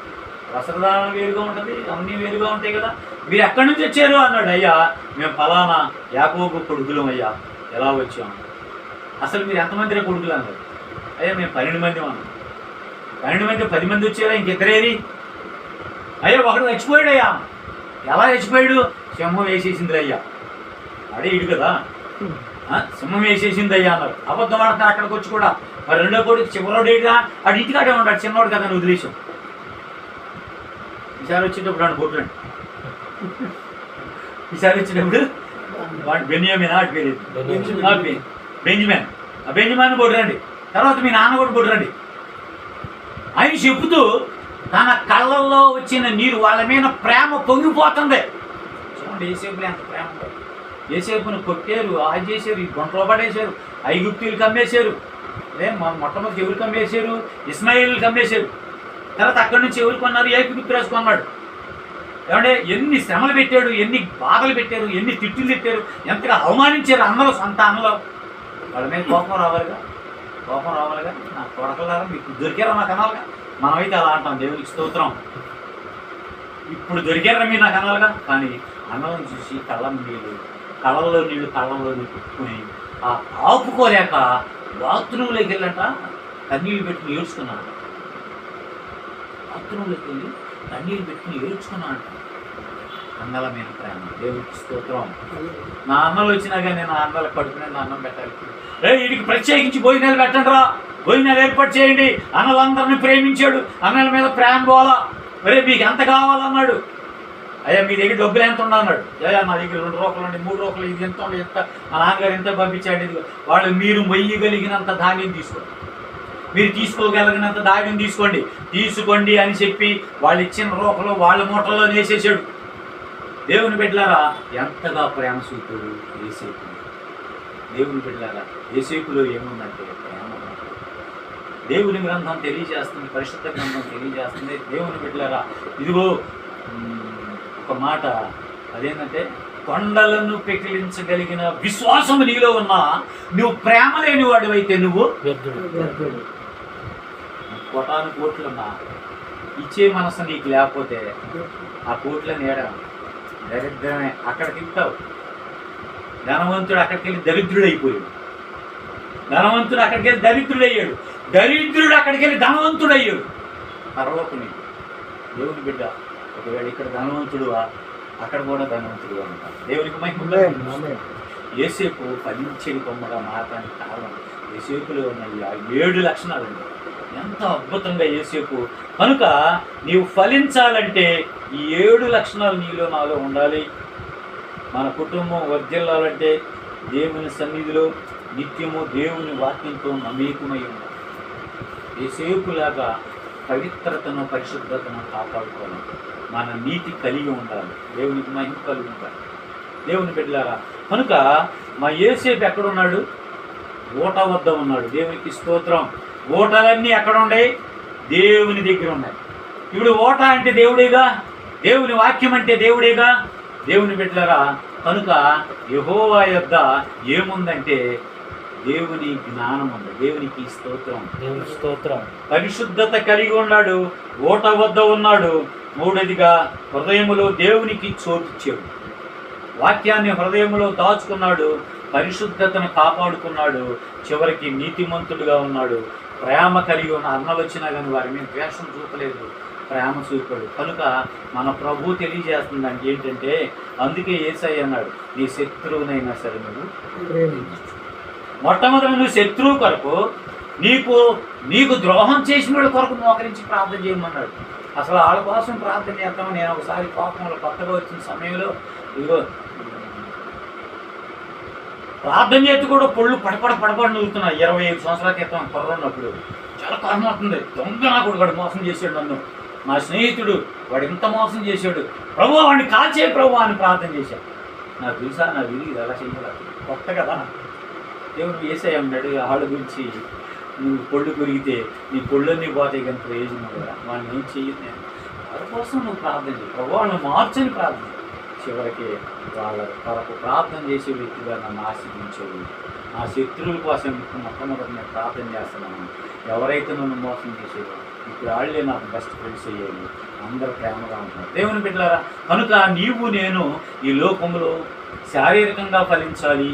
వస్త్రధారణ వేరుగా ఉంటుంది, అన్నీ వేరుగా ఉంటాయి కదా, మీరు ఎక్కడి నుంచి వచ్చారు అన్నాడు. అయ్యా మేము ఫలానా యాకోబు కొడుకులం అయ్యా, ఎలా వచ్చాము? అసలు మీరు ఎంతమంది కొడుకులు అన్నారు? అయ్యా మేము 12 మంది అన్నాం. 12 మంది 10 మంది వచ్చారా, ఇంకిద్దరేది? అయ్యా ఒకడు చచ్చిపోయాడు. అయ్యా ఎలా చచ్చిపోయాడు? సింహం వేసేసింది అయ్యా. అడే ఇడు కదా, సింహం వేసేసింది అయ్యా అన్నారు. అబద్ధం ఆడుతున్నారు అక్కడికి వచ్చి కూడా. మరి రెండో కొడుకు చివరోడు ఏడుగా అటు ఇంటికాడే ఉన్నాడు, చిన్నవాడు కదా అని వదిలేసాం. ఈసారి వచ్చేటప్పుడు వాడు బొట్టురండి, ఈసారి వచ్చేటప్పుడు వాడు బెన్యామిన్ ఆడి పేరు బెంజమిన్, ఆ బెంజమిన్ బొట్టురండి, తర్వాత మీ నాన్న కూడా బొట్టురండి ఆయన చెబుతూ తన కళ్ళల్లో వచ్చిన నీరు వాళ్ళ మీద ప్రేమ పొంగిపోతుంది. చూడండి యోసేపులో ఎంత ప్రేమ. యోసేపును కొట్టారు, ఆ చేశారు, ఈ గుంటలో పడేశారు, ఐగుప్తీయులకు అమ్మేశారు. మొట్టమొదటి ఎవరికి అమ్మేశారు? ఇస్మాయిల్కి అమ్మేశారు. తర్వాత అక్కడి నుంచి ఎవరు కొన్నారు? ఐగుప్తు కొన్నాడు. ఏమంటే ఎన్ని శ్రమలు పెట్టాడు, ఎన్ని బాధలు పెట్టారు, ఎన్ని తిట్టులు తిట్టారు, ఎంతగా అవమానించారు అన్నలు, సొంత అన్నలు. వాళ్ళ మీద కోపం రావాలిగా, నా కొడకలారా మీకు దొరికారా నాకు అనాలిగా. మనమైతే అలా అంటాం, దేవునికి స్తోత్రం, ఇప్పుడు దొరికారా మీరు నాకు అనాలిగా. కానీ అన్నలను చూసి కళ్ళల్లో నీళ్ళు పెట్టుకుని ఆపుకోలేక బాత్రూంలోకి వెళ్ళంట కన్నీళ్ళు పెట్టుకుని ఏడ్చుకున్నాడు. బాత్రూంలోకి వెళ్ళి కన్నీళ్ళు పెట్టుకుని ఏడ్చుకున్నాడు. అన్నల మీద ప్రేమ, దేవునికి స్తోత్రం. నా అన్నలు వచ్చినా కానీ నా అన్నల కడుపునే నా అన్నం పెట్టాలి. వీడికి ప్రత్యేకించి భోజనాలు పెట్టండి రా, భోజనాలు ఏర్పాటు చేయండి. అన్నలందరినీ ప్రేమించాడు, అన్నల మీద ప్రేమ పోవాలా. మీకు ఎంత కావాలన్నాడు. అయ్యా మీ దగ్గర డబ్బులు ఎంత ఉన్నాడు? అయ్యా నా దగ్గర 2 రూపాయలు ఉండి 3 రూపాయలు, ఇది ఎంత ఉండి ఎంత, మా నాన్నగారు ఎంత పంపించాడు. ఇది వాళ్ళు మీరు మొయ్యగలిగినంత ధాన్యం తీసుకోండి, మీరు తీసుకోగలిగినంత ధాన్యం తీసుకోండి అని చెప్పి వాళ్ళు ఇచ్చిన రూపాయలు వాళ్ళ మూటల్లో వేసేసాడు. దేవుని బిడ్డలారా ఎంతగా ప్రేమ చూపుడు యోసేపు. దేవుని బిడ్డలారా యోసేపులో ఏముందంటే ప్రేమ. దేవుని గ్రంథం తెలియజేస్తుంది, పరిశుద్ధ గ్రంథం తెలియజేస్తుంది. దేవుని బిడ్డలారా ఇదిగో ఒక మాట, అదేంటంటే కొండలను పెకిలించగలిగిన విశ్వాసము నీలో ఉన్నా నువ్వు ప్రేమ లేని వాడివైతే నువ్వు కోటాను కోట్లున్నా ఇచ్చే మనసు నీకు లేకపోతే ఆ కోట్లను ఏడా దరిద్రమే. అక్కడికి వెళ్తావు, ధనవంతుడు అక్కడికి వెళ్ళి దరిద్రుడైపోయాడు, ధనవంతుడు అక్కడికి వెళ్ళి దరిద్రుడయ్యాడు, దరిద్రుడు అక్కడికి వెళ్ళి ధనవంతుడయ్యాడు. పర్వకుని దేవుని బిడ్డ ఒకవేళ ఇక్కడ ధనవంతుడువా అక్కడ కూడా ధనవంతుడుగా ఉంటాడు. దేవునికి మహిమ. యోసేపు ఫలించేది కొమ్మగా మారడానికి కారణం యోసేపులో ఉన్న 7 లక్షణాలు ఉన్నాయి. ఎంత అద్భుతంగా యోసేపు. కనుక నీవు ఫలించాలంటే ఈ 7 లక్షణాలు నీలో నాలో ఉండాలి. మన కుటుంబం వర్ధిల్లాలంటే దేవుని సన్నిధిలో నిత్యము దేవుని వాక్యంతో మమేకమై ఉండాలి. యోసేపులాగా పవిత్రతను పరిశుద్ధతను కాపాడుకోవాలి. మన నీతి కలిగి ఉండాలి, దేవునికి మహిమ కలిగి ఉండాలి. దేవుని బిడ్డలారా కనుక మా యోసేపు ఎక్కడున్నాడు? ఓట వద్ద ఉన్నాడు. దేవునికి స్తోత్రం. ఓటలన్నీ ఎక్కడ ఉన్నాయి? దేవుని దగ్గర ఉన్నాయి. ఇప్పుడు ఓట అంటే దేవుడేగా, దేవుని వాక్యం అంటే దేవుడేగా, దేవుని బిడ్డలారా. కనుక యెహోవా యొద్ద ఏముందంటే దేవుని జ్ఞానం ఉంది. దేవునికి స్తోత్రం, దేవుని స్తోత్రం. పరిశుద్ధత కలిగి ఉన్నాడు, ఓట వద్ద ఉన్నాడు. మూడోదిగా హృదయములో దేవునికి చోటిచ్చాడు, వాక్యాన్ని హృదయములో దాచుకున్నాడు, పరిశుద్ధతను కాపాడుకున్నాడు, చివరికి నీతిమంతుడుగా ఉన్నాడు. ప్రేమ కలిగి ఉన్న అన్నలు వచ్చినా కానీ వారి మీద ద్వేషం చూపలేదు, ప్రేమ చూపాడు. కనుక మన ప్రభు తెలియజేస్తుందంటే ఏంటంటే, అందుకే యేసయ్య అన్నాడు, నీ శత్రువునైనా సరే నువ్వు మొట్టమొదటి నువ్వు శత్రువు కొరకు, నీకు ద్రోహం చేసిన వాళ్ళ కొరకు మోకరించి ప్రార్థన చేయమన్నాడు. అసలు వాళ్ళ కోసం ప్రార్థన చేద్దాం. నేను ఒకసారి కోపంలో కొత్తగా వచ్చిన సమయంలో ఇదిగో ప్రార్థన చేతి కూడా పొళ్ళు పడపడి నూరుతున్నా. 25 సంవత్సరాల క్రితం కొర్రన్నప్పుడు చాలా కారణం అవుతుంది. దొంగ నాకు వాడు మోసం చేశాడు నన్ను, నా స్నేహితుడు వాడు ఇంత మోసం చేశాడు, ప్రభు వాడిని కాల్చే ప్రభు అని ప్రార్థన చేశాడు. నాకు తెలుసా, నా విరిగి ఎలా చేయాలి, కొత్త కదా. దేవుడు యేసయ్య అన్నాడు ఆళ్ళ గురించి, నువ్వు పొళ్ళు కొరిగితే నీ పొళ్ళన్నీ పోతాయి కానీ ప్రయోజనం కదా, వాళ్ళని ఏం చెయ్యదు. నేను వాళ్ళ కోసం నువ్వు ప్రార్థన చేయి, ప్రభు వాళ్ళని మార్చని ప్రార్థన. చివరికి వాళ్ళ కొరకు ప్రార్థన చేసే వ్యక్తిగా నన్ను ఆశీర్వించాడు. నా శత్రువుల కోసం మొట్టమొదటి నేను ప్రార్థన చేస్తున్నాను. ఎవరైతే నన్ను మోసం చేసేదో ఇప్పుడు వాళ్ళే నాకు బెస్ట్ ఫ్రెండ్స్ అయ్యాయి, అందరూ ప్రేమగా ఉంటున్నారు. దేవుని బిడ్డలారా, కనుక నీవు నేను ఈ లోకంలో శారీరకంగా ఫలించాలి,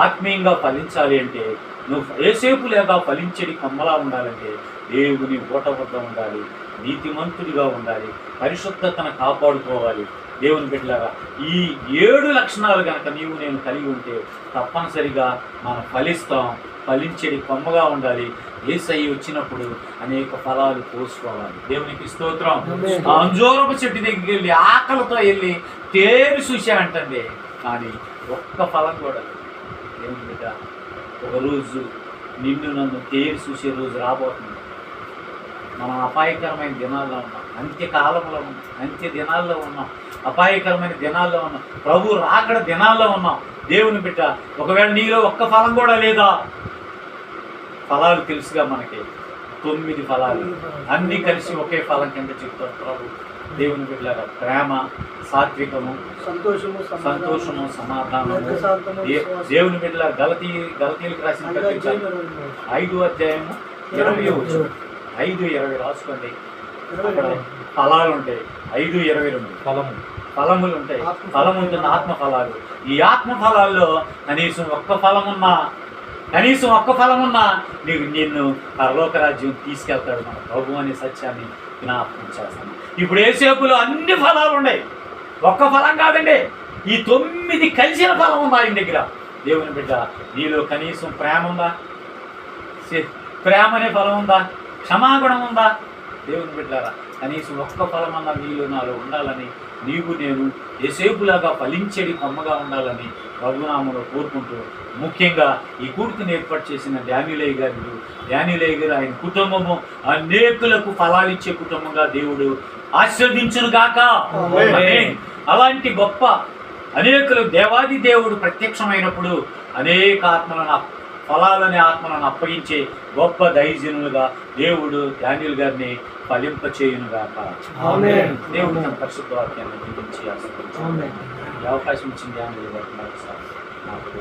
ఆత్మీయంగా ఫలించాలి అంటే, నువ్వు ఏసేపు లేక ఫలించేది కొమ్మలా ఉండాలంటే దేవుని ఓట వద్ద ఉండాలి, నీతిమంతుడిగా ఉండాలి, పరిశుద్ధతను కాపాడుకోవాలి. దేవుని బిడ్డలారా, ఈ 7 లక్షణాలు కనుక నీవు నేను కలిగి ఉంటే తప్పనిసరిగా మనం ఫలిస్తాం. ఫలించేది కొమ్మగా ఉండాలి. యేసయ్య వచ్చినప్పుడు అనేక ఫలాలు పోసుకోవాలి. దేవునికి స్తోత్రం. అంజూరపు చెట్టు దగ్గరికి వెళ్ళి ఆకలితో వెళ్ళి తేరు చూసా అంటండి, కానీ ఒక్క ఫలం కూడా లేదు. దేవుని బిడ్డ, ఒక రోజు నిన్ను నన్ను తేరు చూసే రోజు రాబోతుంది. మనం అపాయకరమైన దినాల్లో ఉన్నాం, అంత్యకాలంలో ఉన్నాం, అంత్య దినాల్లో ఉన్నాం, అపాయకరమైన దినాల్లో ఉన్నాం, ప్రభు రాకడ దినాల్లో ఉన్నాం. దేవుని బిడ్డ, ఒకవేళ నీలో ఒక్క ఫలం కూడా లేదా, ఫలాలు తెలుసుగా మనకి 9 ఫలాలు అన్నీ కలిసి ఒకే ఫలం కింద చెప్తారు ప్రభు. దేవుని బిడ్డలారా, ప్రేమ, సాత్వికము, సంతోషము, సమాధానము. దేవుని బిడ్డలారా, గలతీయులకు రాసిన పత్రిక 5వ అధ్యాయము 20 5:20 రాసుకోండి. అక్కడ ఫలాలు ఉంటాయి. 5:22 ఫలములు ఉంటాయి. ఫలం ఉంటుంది, ఆత్మ ఫలాలు. ఈ ఆత్మ ఫలాల్లో కనీసం ఒక్క ఫలం ఉన్నా నిన్ను పరలోక రాజ్యం తీసుకెళ్తాడు మన ప్రభు అనే సత్యాన్ని జ్ఞాపకం చేస్తాను. ఇప్పుడు యేసేపులో అన్ని ఫలాలు ఉన్నాయి, ఒక్క ఫలం కాదండి, ఈ 9 కలిసిన ఫలం ఉంది ఆయన దగ్గర. దేవుని బిడ్డ, నీలో కనీసం ప్రేమ ఉందా? ప్రేమ అనే ఫలం ఉందా? క్షమాగుణం ఉందా? దేవుని బిడ్డలారా, కనీసం ఒక్క ఫలమన్నా నీలో నాలో ఉండాలని, నీవు నేను యేసేపులాగా ఫలించేది కొమ్మగా ఉండాలని ప్రభునామంలో కోరుకుంటూ, ముఖ్యంగా ఈ కూడుకుని ఏర్పాటు చేసిన డానియలయ్య గారు ఆయన కుటుంబము అనేకులకు ఫలాలిచ్చే కుటుంబంగా దేవుడు ఆశీర్వదించును గాక. అలాంటి గొప్ప అనేకులు దేవాది దేవుడు ప్రత్యక్షమైనప్పుడు అనేక ఫలాలనే ఆత్మలను అప్పగించే గొప్ప దైవజనులుగా దేవుడు డానియల్ గారిని ఫలింపచేయునుగాక. దేవుడు తన పరిశుద్ధ వాక్యాన్ని దీవించి ఆశీర్వదించును. ఈ అవకాశం ఇచ్చిన డానియల్ గారికి నాకు